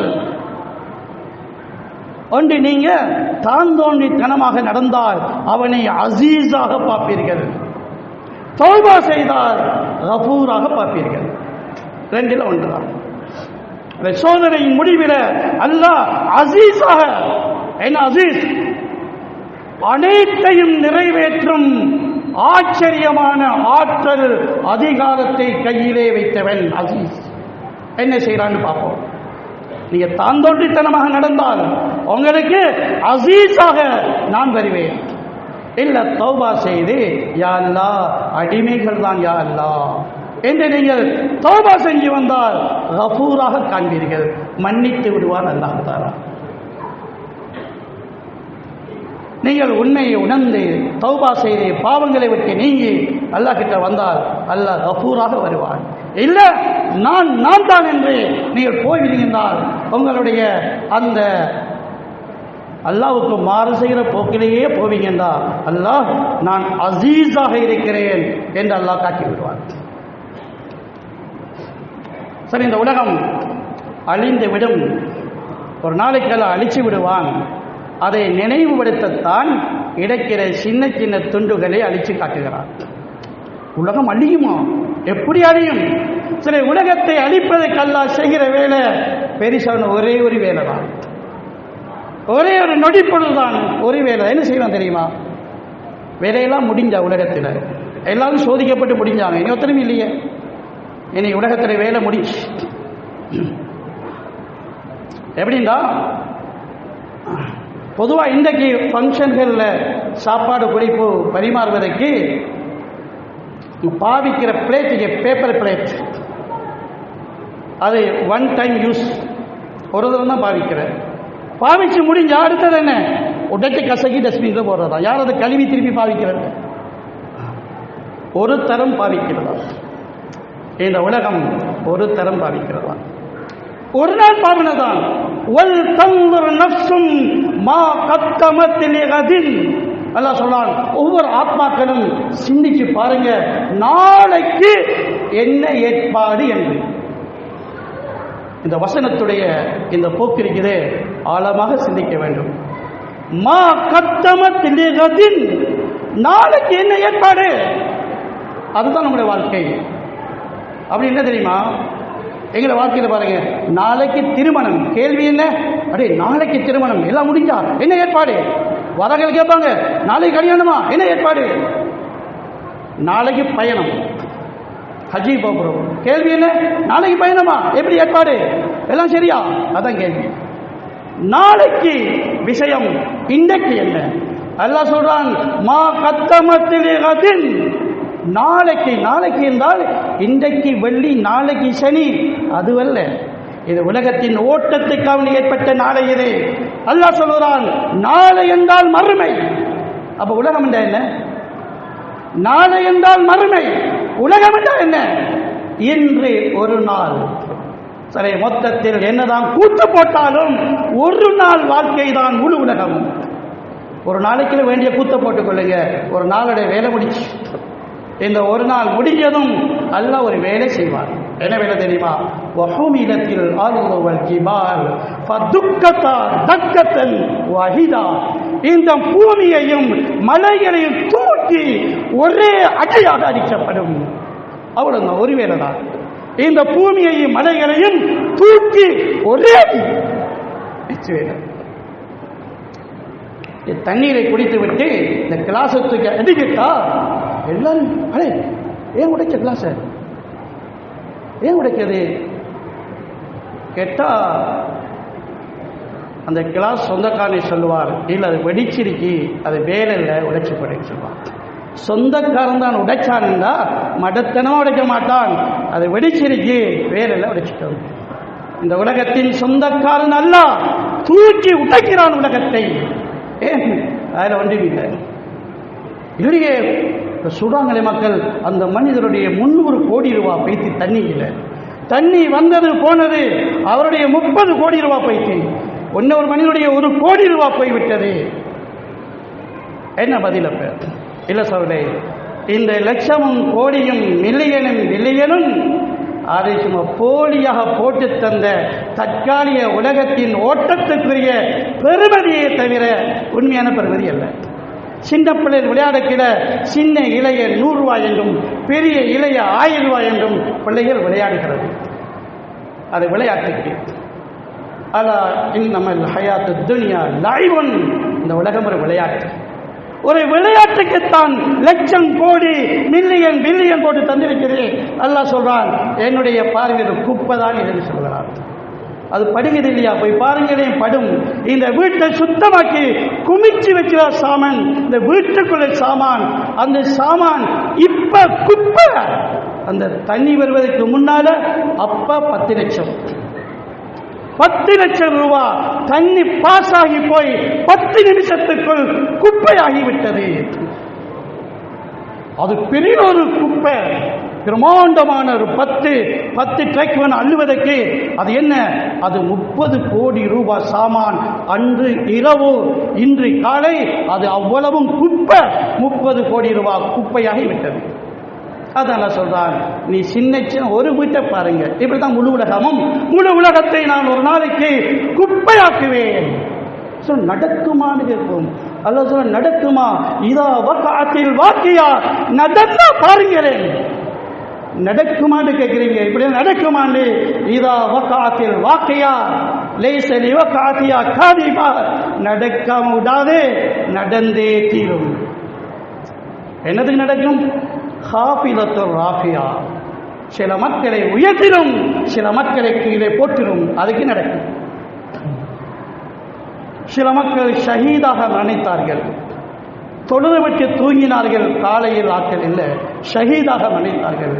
A: ஒன்று, நீங்க தான் தோன்றித்தனமாக நடந்தால் அவனை அசீஸாக பார்ப்பீர்கள், தௌபா செய்தால் கஃபூராக பார்ப்பீர்கள். ரெண்டில் ஒன்றுதான். சோதனையின் முடிவில் அல்லாஹ் அசீஸாக, என்ன அசீஸ், அனைத்தையும் நிறைவேற்றும் ஆச்சரியமான ஆற்றல் அதிகாரத்தை கையிலே வைத்தவன் அசீஸ். என்ன செய்யறான்னு பார்ப்போம். நீங்க தாந்தோன்றித்தனமாக நடந்தால் உங்களுக்கு அசீஸாக நான் வருவேன். இல்ல தௌபா செய்து யா அல்லாஹ் அடிமைகள் தான் யா அல்லாஹ் என்று நீங்கள் தௌபா செஞ்சு வந்தால் கஃபூராக காண்பீர்கள், மன்னித்து விடுவான் அல்லாஹ் தஆலா. நீங்கள் உண்மையை உணர்ந்து தௌபா செய்து பாவங்களை விட்டு நீங்கி அல்லாஹ் கிட்ட வந்தால் அல்லாஹ் கஃபூராக வருவான். இல்ல நான் தான் என்று நீங்கள் போய்விடுகின்றால் உங்களுடைய அந்த அல்லாஹ்வுக்கு மாறு செய்கிற போக்கிலேயே போவீங்கன்றா அல்லாஹ் நான் அசீஸாக இருக்கிறேன் என்று அல்லாஹ் காட்டி விடுவான். சரி, இந்த உலகம் அழிந்து விடும், ஒரு நாளைக்கெல்லாம் அழிச்சு விடுவான். அதை நினைவுபடுத்தத்தான் கிடைக்கிற சின்ன சின்ன துண்டுகளை அழிச்சு காட்டுகிறான். உலகம் அழியுமா? எப்படி அழியும்? சரி, உலகத்தை அழிப்பதற்கு அல்லாஹ் செய்கிற வேலை பெரிசான ஒரே ஒரு வேலை தான், ஒரே ஒரு நொடிப்பொழுது தான் ஒரு வேலை. என்ன செய்வான் தெரியுமா? வேலையெல்லாம் முடிஞ்சா உலகத்தில் எல்லாரும் சோதிக்கப்பட்டு முடிஞ்சாங்க, இனி ஒருத்தரும் இல்லையே. இனி உலகத்தில் வேலை முடிச்சு எப்படின்னா, பொதுவாக இன்றைக்கு ஃபங்க்ஷன்களில் சாப்பாடு குடிப்பு பரிமாறுவதற்கு பாவிக்கிற பிளேட்டுக்கு பேப்பர் பிளேட், அது ஒன் டைம் யூஸ், ஒரு தடவை தான் பாவிக்கிறேன். பாவிச்சு முடிஞ்ச அடுத்தது என்ன? உடச்சி கசக்கி டஸ்ட்பின்ல போடுறதா? யார் அதை கழுவி திருப்பி பாவிக்கிறது? ஒரு தரம் பாவிக்கிறதா? இந்த உலகம் ஒரு தரம் பாவிக்கிறதா? ஒரு நாள் பாவினதான். வல் தன்துர் நஃப்ஸும் மா கத்தமத் லிகதின். அல்லாஹ் சொல்றான், ஒவ்வொரு ஆத்மாக்களும் சிந்திச்சு பாருங்க நாளைக்கு என்ன ஏற்பாடு என்று. இந்த வசனத்துடைய இந்த போக்கு இருக்கிறதே, ஆழமாக சிந்திக்க வேண்டும். மா கத்தமத் லிகதின், நாளைக்கு என்ன ஏற்பாடு? அதுதான் நம்முடைய வாழ்க்கை. அப்படி என்ன தெரியுமா? எங்களை வாழ்க்கையில் பாருங்க, நாளைக்கு திருமணம், கேள்வி என்ன? அடே நாளைக்கு திருமணம், எல்லாம் முடிஞ்சா என்ன ஏற்பாடு? வரங்கள் கேட்பாங்க, நாளைக்கு கல்யாணமா, என்ன ஏற்பாடு? நாளைக்கு பயணம், ஹஜ்ஜி போகிறோம், கேள்வி என்ன? நாளைக்கு பயணமா, எப்படி ஏற்பாடு? எல்லாம் சரியா? அதான் கேள்வி. நாளைக்கு விஷயம் இன்றைக்கு என்ன? அல்லாஹ் சொல்றான், மா கத்தமத்தில் கதின். நாளைக்கு, நாளைக்கு என்றால் இன்றைக்கு வெள்ளி, நாளைக்கு சனி, அதுவல்ல. இது உலகத்தின் ஓட்டத்துக்காக ஏற்பட்ட நாளை. இது அல்லாஹ் சொல்கிறான், நாளை என்றால் மறுமை. அப்ப உலகம் என்றால் என்ன? நாளை என்றால் மறுமை. உலகம் என்றால் என்ன? இன்று ஒரு நாள். சரி, மொத்தத்தில் என்னதான் கூட்டு போட்டாலும் ஒரு நாள் வாழ்க்கை தான் முழு உலகம். ஒரு நாளைக்கு வேண்டிய கூத்த போட்டுக் கொள்ளுங்க, ஒரு நாளுடைய வேலை முடிச்சு. இந்த ஒரு நாள் முடிஞ்சதும் அல்லாஹ் ஒரு வேலை செய்வார். என்ன வேலை தெரியுமா? வஹுமிலத்தில் அர்து ஜிபால் ஃபதுக்கதா தக்கத்தன் வஹிதா. இந்த பூமியையும் மலைகளையும் தூக்கி ஒரே அடியாக அடிக்கப்படும். அவ்வளவுதான், ஒரு வேலை தான். இந்த பூமியையும் மலைகளையும் தூக்கி ஒரே வேலை. தண்ணீரை குடித்து விட்டு இந்த கிளாஸத்துக்கு அடிக்கிட்டா எல்லாரும், அடே ஏன் உடைக்க கிளாஸ, ஏன் உடைக்கிறது கேட்டா அந்த கிளாஸ் சொந்தக்காரனை சொல்லுவார், இல்லை அது வெடிச்சிருக்கி, அது வேலை இல்லை, உடைச்சு போடுன்னு சொல்லுவார். சொந்தக்காரன் தான் உடைச்சான்னா மடத்தனமாக உடைக்க மாட்டான், அது வெடிச்சிருக்கி, வேலை இல்லை, உடைச்சிட்டோம். இந்த உலகத்தின் சொந்தக்காரன் அல்ல, தூக்கி உடைக்கிறான் உலகத்தை. ஏன்? அதில் ஒன்றுமில்லை. இல்லையே, சுடாங்கலை மக்கள் அந்த மனிதருடைய 300 கோடி ரூபாய் பைத்து தண்ணியில், தண்ணி வந்தது போனது, அவருடைய 30 கோடி ரூபாய் பைத்து, இன்னொரு மனிதனுடைய 1 கோடி ரூபாய் போய்விட்டது. என்ன பதில்? அப்ப இல்லை சொல்லே, இந்த லட்சமும் கோடியும் மில்லியனும் பில்லியனும் அதை சும்மா போலியாக போட்டு தந்த தற்காலிக உலகத்தின் ஓட்டத்துக்குரிய பெருமதியை தவிர உண்மையான பெருமதி அல்ல. சின்ன பிள்ளைகள் விளையாடுகிற சின்ன இலைய 100 ரூபாய் என்றும் பெரிய இலைய 1000 ரூபாய் என்றும் பிள்ளைகள் விளையாடுகிறது. அது விளையாட்டுக்கு. அலா இன்னமல் ஹயாத்து துன்யா லைவன், இந்த உலகம் ஒரு விளையாட்டு. ஒரு விளையாட்டுக்குத்தான் லட்சம் கோடி மில்லியன் பில்லியன் போட்டு தந்திருக்கிறேன். அல்லாஹ் சொல்றான், என்னுடைய பார்வையில் குப்பை தான் என்று சொல்கிறான். அது படுகிறது இல்லையா? போய் பாருங்களேன், படும். இந்த வீட்டை சுத்தமாக்கி குமிச்சு வைக்கிறார் சாமான், இந்த வீட்டுக்குள்ள சாமான், அந்த சாமான் இப்ப குப்பை. அந்த தண்ணி வருவதற்கு முன்னால அப்ப 10 லட்சம் 10 லட்சம் ரூபாய் தண்ணி பாஸ் ஆகி போய் 10 நிமிஷத்துக்குள் குப்பையாகிவிட்டது. அது பெரிய ஒரு குப்பை, பிரமாண்டமான ஒரு 10 ட்ரக் அள்ளுவதற்கு. அது என்ன? அது 30 கோடி ரூபாய் சாமான். அன்று இரவு இன்று காலை அது அவ்வளவும் குப்பை, 30 கோடி ரூபாய் குப்பையாகி விட்டது. அதான் சொல்றான், நீ சின்ன சின்ன ஒரு வீட்டை பாருங்க, இப்படிதான் முழு உலகமும். முழு உலகத்தை நான் ஒரு நாளைக்கு குப்பையாக்குவேன். நடக்குமான்னு கேட்போம். அல்ல சொல்ல, நடக்குமா? இதா வக்காத்தில் வாக்கியா, நடந்தா பாருங்களேன். நடக்குமான்னு கேட்கிறீங்க, இப்படி நடக்குமான்னு. இதா வக்காத்தில் வாக்கியா லேசலி வக்காத்தியா காதிபா, நடக்க விடாதே, நடந்தே தீரும். என்னதுக்கு நடக்கும்? ஹாஃபிலத்து ராஃபியா, சில மக்களை உயர்த்திடும், சில மக்களை கீழே போட்டிடும். அதுக்கு நடக்கும். சில மக்கள் ஷஹீதாக மரணித்தார்கள், தொழுது விட்டு தூங்கினார்கள், காலையில் ஆட்கள் இல்லை, ஷஹீதாக மரணித்தார்கள்.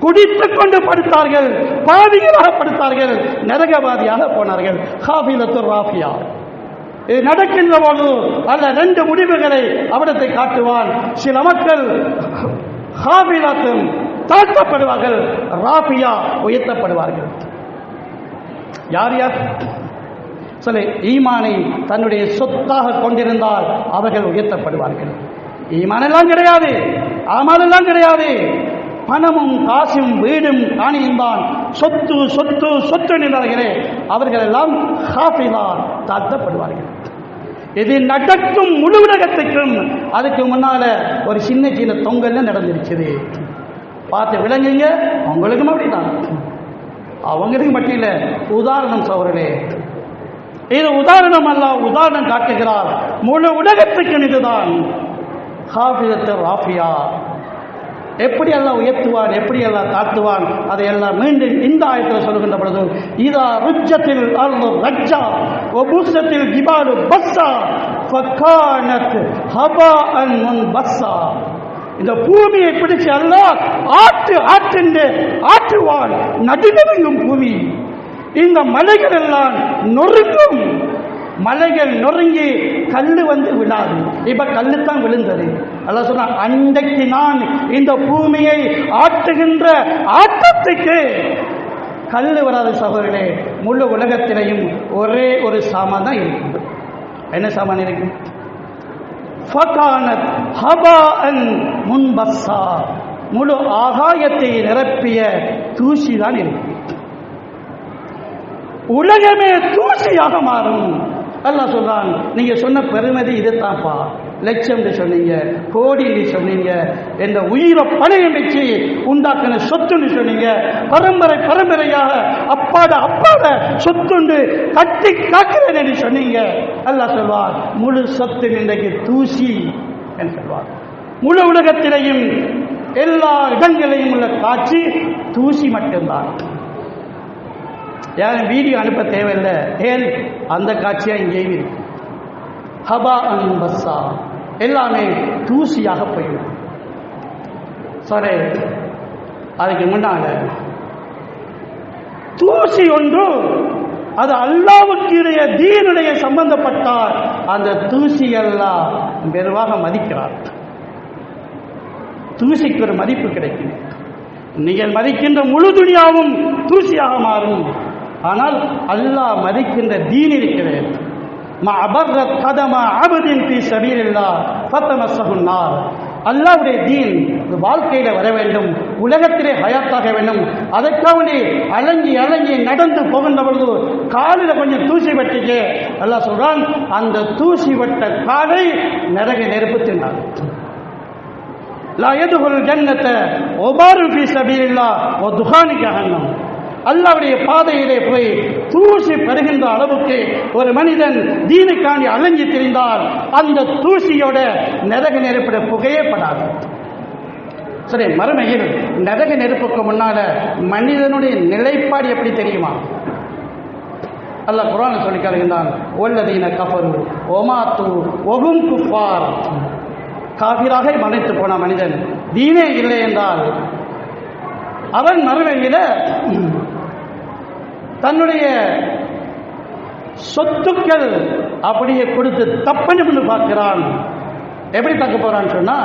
A: குடித்துக் கொண்டு படுத்தார்கள், பாவிகளாக படுத்தார்கள், நரகவாதியாக போனார்கள். ஹாஃபிலத்து ராஃபியா. இது நடக்கின்ற போது அல்ல 2 முடிவுகளை அவடத்தை காட்டுவான். சில மக்கள் ஹாஃபிலாத்தும் தாழ்த்தப்படுவார்கள், ராஃபியா உயர்த்தப்படுவார்கள். யார் யார்? சில ஈமானை தன்னுடைய சொத்தாக கொண்டிருந்தால் அவர்கள் உயர்த்தப்படுவார்கள். ஈமான் எல்லாம் கிடையாது, அமல் எல்லாம் கிடையாது, பணமும் காசும் வீடும் காணியும் தான் சொத்து சொத்து சொத்து நின்றார்களே, அவர்கள் எல்லாம் ஹாஃபிலா தாழ்த்தப்படுவார்கள். இது நடக்கும் முழு உலகத்துக்கும். அதுக்கு முன்னால ஒரு சின்ன சின்ன தொங்கல்ல நடந்துருச்சு, பார்த்து விளங்குங்க. அவங்களுக்கும் அப்படிதான், அவங்களுக்கு மட்டும் இல்லை. உதாரணம் சோழர்களே, இது உதாரணம் அல்ல, உதாரணம் காட்டுகிறார். முழு உலகத்துக்கும் இதுதான். ஹாஃபிலத்து ராஃபியா. எப்படி எல்லாம் உயர்த்துவான், எப்படி எல்லாம் தாழ்த்துவான், அதையெல்லாம் மீண்டும் இந்த ஆயத்தில் சொல்லுகின்ற பொழுது, இதா ருஜ்ஜத்தில் அர்து ரஜ்ஜா வபுஸத்தில் ஜிபாலு பஸ்ஸா ஃபகானத் ஹபாஅன் முன்பஸ்ஸா. இந்த பூமியை பிடிச்சு அல்லாஹ் ஆற்றுவான், நடுநடுங்கும் பூமி. இந்த மலைகள் எல்லாம் நொறுங்கும். மலைகள் நொறுங்கி கல்லு விழாது. இப்ப கல்லு தான் விழுந்தது. அல்லாஹ் சொன்னா, அன்றைக்கு நான் இந்த பூமியை ஆட்டுகின்ற ஆட்டத்துக்கு கல்லு வராது சகோதரர்களே. முழு உலகத்திலையும் ஒரே ஒரு சாமான் தான் இருக்கும். என்ன சாமான் இருக்கும்? ஃபகானத் ஹபாஅன் முன்பஸ்ஸா. முழு ஆகாயத்தை நிரப்பிய தூசி தான் இருக்கும். உலகமே தூசியாக மாறும். அல்லாஹ் சொல்றான், நீங்க சொன்ன பெருமதி இதுதான்ப்பா. லட்சம் சொன்னீங்க, கோடி சொன்னீங்க, இந்த உயிரை பணையம் வச்சு உண்டாக்கின சொத்துன்னு சொன்னீங்க, பரம்பரை பரம்பரையாக அப்பாட சொத்துண்டு கட்டி காக்கிறேன் என்று சொன்னீங்க. அல்லாஹ் சொல்வார், முழு சொத்து இன்றைக்கு தூசி என்று சொல்வார். முழு உலகத்திலையும் எல்லா இடங்களிலும் உள்ள காட்சி தூசி மட்டும்தான். யாரும் வீடியோ அனுப்ப தேவையில்லை, ஏன் அந்த காட்சியாக இங்கேயும் இருக்கு. ஹபா அன் பஸ்ஸா, எல்லாமே தூசியாக போயிடும். சரி, அதுக்கு முன்னால தூசி ஒன்று, அது அல்லாஹ்வுடைய தீனுடைய சம்பந்தப்பட்டால் அந்த தூசி எல்லாம் வெறுவாக மதிக்கிறார். தூசிக்கு ஒரு மதிப்பு கிடைக்கும். நீங்கள் மதிக்கின்ற முழு துனியாவும் தூசியாக மாறும். ஆனால் அல்லாஹ் மதிக்கின்ற தீன் இருக்கிறது. அல்லாஹ்வுடைய தீன் வாழ்க்கையில் வர வேண்டும், உலகத்திலே ஹயாத்தாக வேண்டும். அதற்காக அலங்கி அலங்கி நடந்து போகின்ற பொழுது காலில் கொஞ்சம் தூசி பட்டுச்சு. அல்லாஹ் சொல்றான், அந்த தூசி வட்ட காலை நரக நெருப்பு தின்னார். லா யதுகுல் ஜன்னத வபாரு ஃபீ ஸபீலில்லாஹ் வ துஹானி ஜஹன்னம். அல்லாஹ்வுடைய பாதையிலே போய் தூசி பெறுகின்ற அளவுக்கு ஒரு மனிதன் தீனுக்காண்டி அலைஞ்சு திரிந்தால் அந்த தூசியோட நரக நெருப்புட புகையே படாது. சரி, மறுமையில் நரக நெருப்புக்கு முன்னால மனிதனுடைய நிலைப்பாடு எப்படி தெரியுமா? அல்லாஹ் குர்ஆனில் சொல்லி காட்டுகின்றான், வல்லதீன கஃபரு வமாத்து வஹும் குஃபார். காஃபிராக மறைத்து போன மனிதன், தீனே இல்லை என்றால் அவன் மறுமையில தன்னுடைய சொத்துக்கள் அப்படியே கொடுத்து தப்பன்னு பார்க்கிறான். எப்படி தக்க போறான்னு சொன்னா,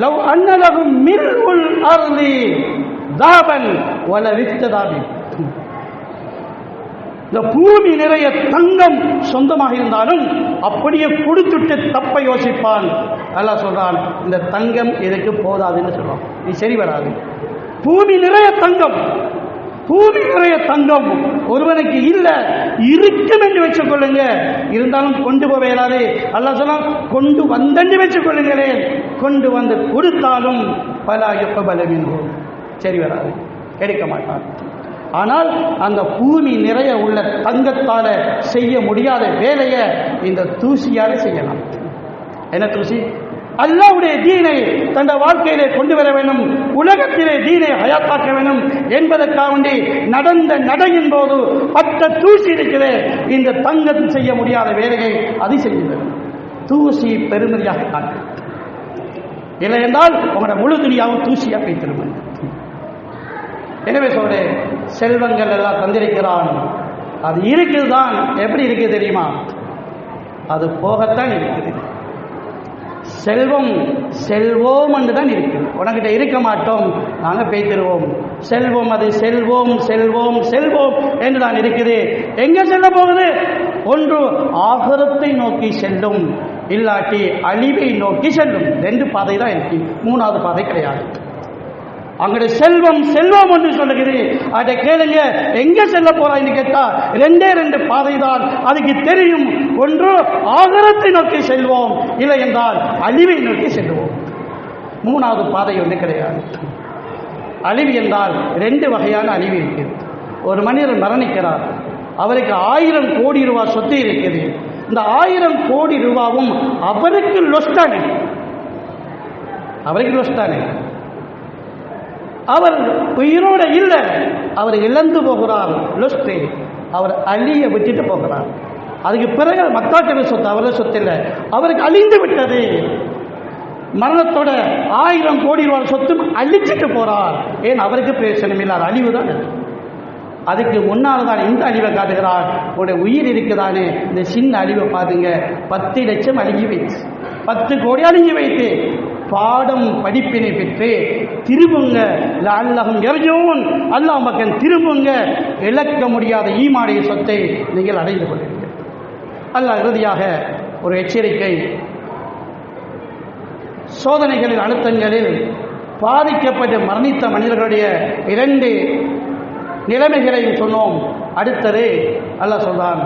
A: லவ் அன்னலஹும் மில்உல் அர்லி ذهبًا வலவித்ததாபி. இந்த பூமி நிறைய தங்கம் சொந்தமாக இருந்தாலும் அப்படியே கொடுத்துட்டு தப்ப யோசிப்பான். அல்லாஹ் சொல்றான், இந்த தங்கம் எதுக்கு போதாதுன்னு சொல்றான், நீ சரி வராது. பூமி நிறைய தங்கம், பூமி நிறைய தங்கம் ஒருவனுக்கு இல்ல, இருக்கும் என்று வச்சுக் கொள்ளுங்க, இருந்தாலும் கொண்டு போக இயலாது. அல்லாஹ் சொன்னான், கொண்டு வந்தென்று வச்சுக் கொள்ளுங்களேன், கொண்டு வந்து கொடுத்தாலும் பல யுக்பலு சரி வராது, எடுக்க மாட்டான். ஆனால் அந்த பூமி நிறைய உள்ள தங்கத்தால செய்ய முடியாத வேலையை இந்த தூசியால செய்யலாம். என்ன தூசி? அல்லாஹ்வுடைய தீனை தன் வாழ்க்கையிலே கொண்டு வர வேண்டும், உலகத்திலே தீனை ஹயாத்தாக்க வேண்டும் என்பதற்காக வேண்டி நடந்த நடையின் போது பட்ட தூசி இருக்கிறது. இந்த தங்கம் செய்ய முடியாத வேலையை அது செய்கிறது. தூசி பெருமதியாக காட்டு, இல்லை என்றால் உங்களோட முழு துணியாவும் தூசியா போய் திரும்ப. எனவே சொல்றேன், செல்வங்கள் எல்லாம் தந்திருக்கிறான், அது இருக்குது தான். எப்படி இருக்குது தெரியுமா? அது போகத்தான் இருக்குது. செல்வம் செல்வோம் என்று தான் இருக்குது. உனக்கிட்ட இருக்க மாட்டோம், நாங்கள் பேய்த்திருவோம். செல்வம் அது செல்வோம் செல்வோம் செல்வோம் என்று தான் இருக்குது. எங்க செல்ல போகுது? ஒன்று ஆகிரத்தை நோக்கி செல்லும், இல்லாட்டி அழிவை நோக்கி செல்லும். ரெண்டு பாதை தான் இருக்கு, மூணாவது பாதை கிடையாது. அங்கே செல்வம் செல்வம் என்று சொல்லுகிறது. அதை கேளுங்க, எங்க செல்ல போறான்னு கேட்டா ரெண்டே ரெண்டு பாதை தான் அதுக்கு தெரியும். ஒன்று ஆகரத்தை நோக்கி செல்வோம், இல்லை என்றால் அழிவை நோக்கி செல்வோம். மூணாவது பாதை ஒன்று கிடையாது. அழிவு என்றால் ரெண்டு வகையான அழிவு இருக்குது. ஒரு மனிதர் மரணிக்கிறார், அவருக்கு 1000 கோடி ரூபாய் சொத்து இருக்குது. இந்த 1000 கோடி ரூபாவும் அவருக்கு லொஸ்டானே, அவருக்கு லொஸ்டானே. அவர் உயிரோட இல்லை, அவர் இழந்து போகிறார். லொஸ்டே, அவர் அழிய விட்டுட்டு போகிறார். அதுக்கு பிறகு மக்காக்கள் சொத்து, அவரது சொத்து இல்லை, அவருக்கு அழிந்து விட்டது. மரணத்தோட 1000 கோடி ரூபாய் சொத்தும் அழிச்சிட்டு போறார். ஏன்? அவருக்கு பிரயோசனம் இல்லாத அழிவு தான். அதுக்கு முன்னால் தான் இந்த அழிவை காட்டுகிறார். உங்களுடைய உயிர் இருக்குதானே, இந்த சின்ன அழிவை பாருங்க. 10 லட்சம் அழிஞ்சு வைத்து, 10 கோடி அழிஞ்சு வைத்து பாடம் படிப்பினை பெற்று திரும்புங்க. லஅல்லஹும் யர்ஜூன், அல்லாஹ் பக்கம் திரும்புங்க. இழக்க முடியாத ஈமானிய சொத்தை நீங்கள் அடைந்து கொள்வீர்கள். அல்லாஹ் இறுதியாக ஒரு எச்சரிக்கை. சோதனைகளின் அழுத்தங்களில் பாதிக்கப்பட்டு மரணித்த மனிதர்களுடைய 2 நிலைமைகளையும் சொன்னோம். அடுத்தது அல்லாஹ் சொல்றான்,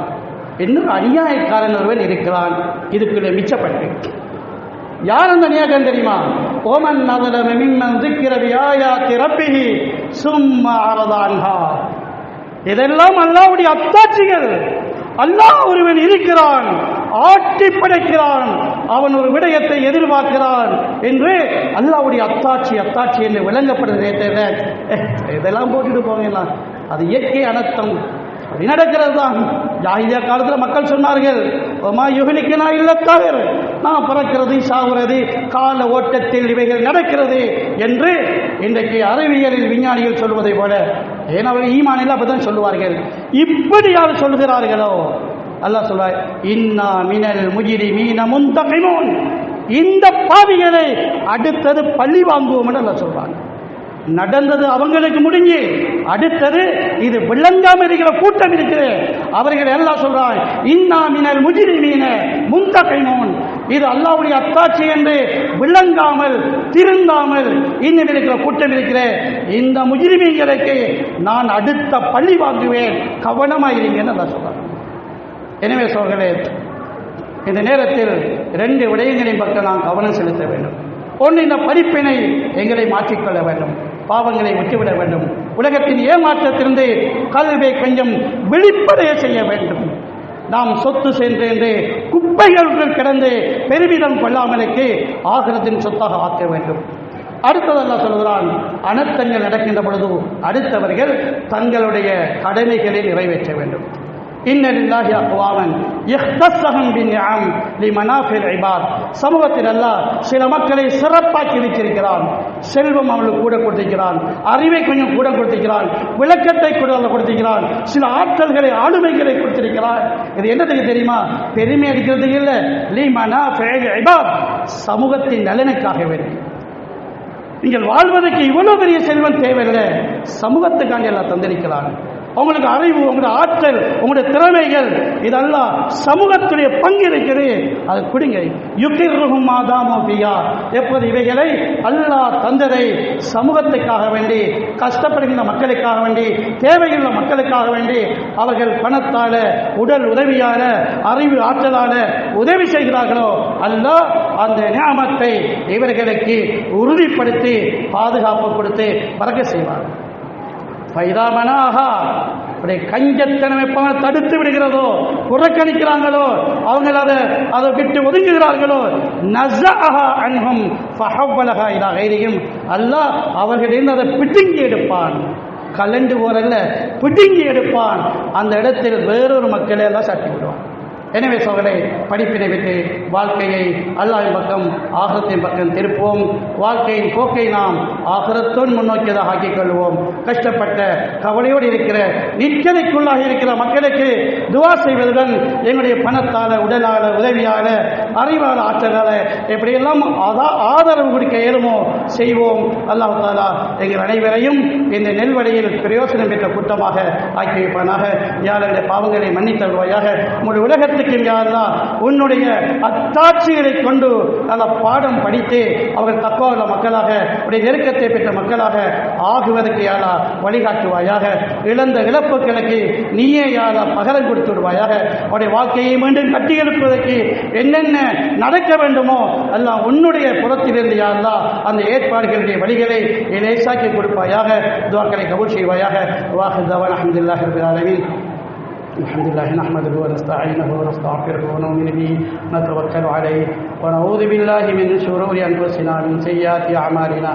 A: இன்னும் அநியாயக்காரன் ஒருவன் இருக்கிறான். இதுக்குள்ளே மிச்சப்பட்டு யார் அந்த அநியாயக்காரன் தெரியுமா? ஓமன் நதலம மிம்மன் ذكر بآيات ربه ثم أعرض عنها. இதெல்லாம் அல்லாஹ்வுடைய அத்தாட்சிகள். அல்லாஹ் ஒருவன் இருக்கிறான், ஆட்டி படைக்கிறான், அவன் ஒரு விடயத்தை எதிர்பார்க்கிறான் என்று அல்லாஹ்வுடைய அத்தாட்சி என்று விளங்கப்படுகிறதே தவிர இதெல்லாம் போட்டுட்டு போகலாம், அது இயற்கை அனர்த்தம், அது நடக்கிறது தான். ஜாஹிலியா காலத்தில் மக்கள் சொன்னார்கள், ஒமா யுஹ்லிகுனா இல்ல தஹர், நான் பிறக்கிறது சாவுறது கால ஓட்டத்தில் இவைகள் நடக்கிறது என்று இன்றைக்கு அறிவியலில் விஞ்ஞானிகள் சொல்வதை போல, ஏன் அவர்கள் ஈமானில் அப்பதான் சொல்லுவார்கள். இப்படி யார் சொல்கிறார்களோ அல்லாஹ் சொல்வார், இன்னா மினல் முஜ்ரிமீன முன்தகிமூன், இந்த பாவிகளை அடுத்தது பழி வாங்குவோம் என்று அல்லாஹ் சொல்வாங்க. நடந்தது அவங்களுக்கு முடிஞ்சு, அடுத்தது இது விளங்காம இருக்கிற கூட்டம் இருக்குது. அவர்கள் எல்லாம் சொல்றாங்க, இன்னா மினல் முஜ்ரிமீன முன்தகிமூன், இது அல்லாஹ்வுடைய அத்தாட்சி என்று விளங்காமல் திருந்தாமல் இன்னும் இருக்கிற கூட்டம் இருக்கிற இந்த முஜ்ரிமீன்களுக்கு நான் அடுத்த பழி வாங்குவேன், கவனமாயிருங்கன்னு அல்லாஹ் சொல்றாங்க. எனவே சோழர்களே, இந்த நேரத்தில் 2 விடயங்களின் பக்கம் நாம் கவனம் செலுத்த வேண்டும். ஒன்று, இந்த படிப்பினை எங்களை மாற்றிக்கொள்ள வேண்டும், பாவங்களை விட்டுவிட வேண்டும், உலகத்தின் ஏமாற்றத்திலிருந்து கல்வியை கொஞ்சம் வெளிப்படைய செய்ய வேண்டும். நாம் சொத்து சென்று குப்பைகளுக்குள் கிடந்து பெருமிதம் கொள்ளாமலுக்கு ஆகிரத்தின் சொத்தாக ஆக்க வேண்டும். அடுத்ததெல்லாம் சொல்கிறான், அனர்த்தங்கள் நடக்கின்ற பொழுது அடுத்தவர்கள் தங்களுடைய கடமைகளை நிறைவேற்ற வேண்டும். இன்னலில்லாஹி அக்வாமன் இஹ்தஸஹும் பின்னிஅம் லிமனாஃபில் இபாத். சமூகத்தில் அல்லாஹ் சில மக்களை சிறப்பாக்கி வைத்திருக்கிறான். செல்வம் அவனுக்கு கூட கொடுத்திருக்கிறான், அறிவை கொஞ்சம் கூட கொடுத்திருக்கிறான், விளக்கத்தை கூட கொடுத்திருக்கிறான், சில ஆற்றல்களை ஆளுமைகளை கொடுத்திருக்கிறான். இது என்னதுக்கு தெரியுமா? பெருமை அடிக்கிறதுக்கு இல்லை, லிமனாஃபில் இபாத், சமூகத்தின் நலனுக்காக வேண்டும். நீங்கள் வாழ்வதற்கு இவ்வளவு பெரிய செல்வம் தேவையில்லை, சமூகத்துக்காக எல்லாம் தந்திருக்கிறான். உங்களுக்கு அறிவு, உங்களுடைய ஆற்றல், உங்களுடைய திறமைகள், இதெல்லாம் சமூகத்துடைய பங்கு இருக்கிறது, அது கொடுங்க. யுகிர்ருஹும் மாதாமோ பியா, எப்போது இவைகளை அல்லாஹ் தந்ததை சமூகத்துக்காக வேண்டி, கஷ்டப்படுகின்ற மக்களுக்காக வேண்டி, தேவையுள்ள மக்களுக்காக வேண்டி அவர்கள் பணத்தால, உடல் உதவியால, அறிவு ஆற்றலால உதவி செய்கிறார்களோ அல்லாஹ் அந்த நியாமத்தை இவர்களுக்கு உறுதிப்படுத்தி பாதுகாப்பு கொடுத்து பறக்க செய்வார். கஞ்சத்தனம் எப்ப தடுத்து விடுகிறதோ, புறக்கணிக்கிறாங்களோ, அவங்க அதை விட்டு ஒதுங்குகிறார்களோ, அல்லாஹ் அவர்களிடம் அதை பிடுங்கி எடுப்பான். கலண்டு போறல்ல, பிடுங்கி எடுப்பான். அந்த இடத்தில் வேறொரு மக்களை எல்லாம் சாட்டி விடுவான். எனவே சோழரை படிப்பினை விட்டு வாழ்க்கையை அல்லாஹ்வின் பக்கம் ஆகிரத்தின் பக்கம் திருப்போம். வாழ்க்கையின் போக்கை நாம் ஆகிரத்தோடு முன்னோக்கியதாக ஆக்கிக் கொள்வோம். கஷ்டப்பட்ட கவலையோடு இருக்கிற நிற்கதைக்குள்ளாக இருக்கிற மக்களுக்கு துவா செய்வதுடன் எங்களுடைய பணத்தால, உடலால, உதவியால, அறிவால, ஆற்றலால எப்படியெல்லாம் ஆதரவு கொடுக்க இயலுமோ செய்வோம். அல்லாஹ் தஆலா எங்கள் அனைவரையும் இந்த நெல்வடையில் பிரயோசனம் பெற்ற கூட்டமாக ஆக்கி வைப்பானாக. யாருடைய பாவங்களை மன்னித்தருவாயாக. உங்களுடைய உலகத்துக்கு உன்னுடைய அத்தாட்சிகளை கொண்டு நல்ல பாடம் படித்து அவர்கள் தக்குவாவுள்ள மக்களாக, உடைய நெருக்கத்தை பெற்ற மக்களாக ஆகுவதற்கு யாரா வழிகாட்டுவாயாக. இழந்த இழப்புகளுக்கு நீயே யாரா பகரம் கொடுத்து விடுவாயாக. அவருடைய வாழ்க்கையை மீண்டும் கட்டி எழுப்புவதற்கு என்னென்ன நடக்க வேண்டுமோ எல்லாம் உன்னுடைய புறத்திலிருந்து யாரா அந்த ஏற்பாடுகளுடைய வழிகளை லேசாக்கி கொடுப்பாயாக. துஆக்களை கபூல் செய்வாயாக. வாஹிர் தவானா அல்ஹம்துலில்லாஹி ரப்பில் ஆலமீன். الحمد لله نحمده ونستعينه ونستغفره ونؤمن به ونتوكل عليه ونعوذ بالله من شرور أنفسنا ومن سيئات أعمالنا.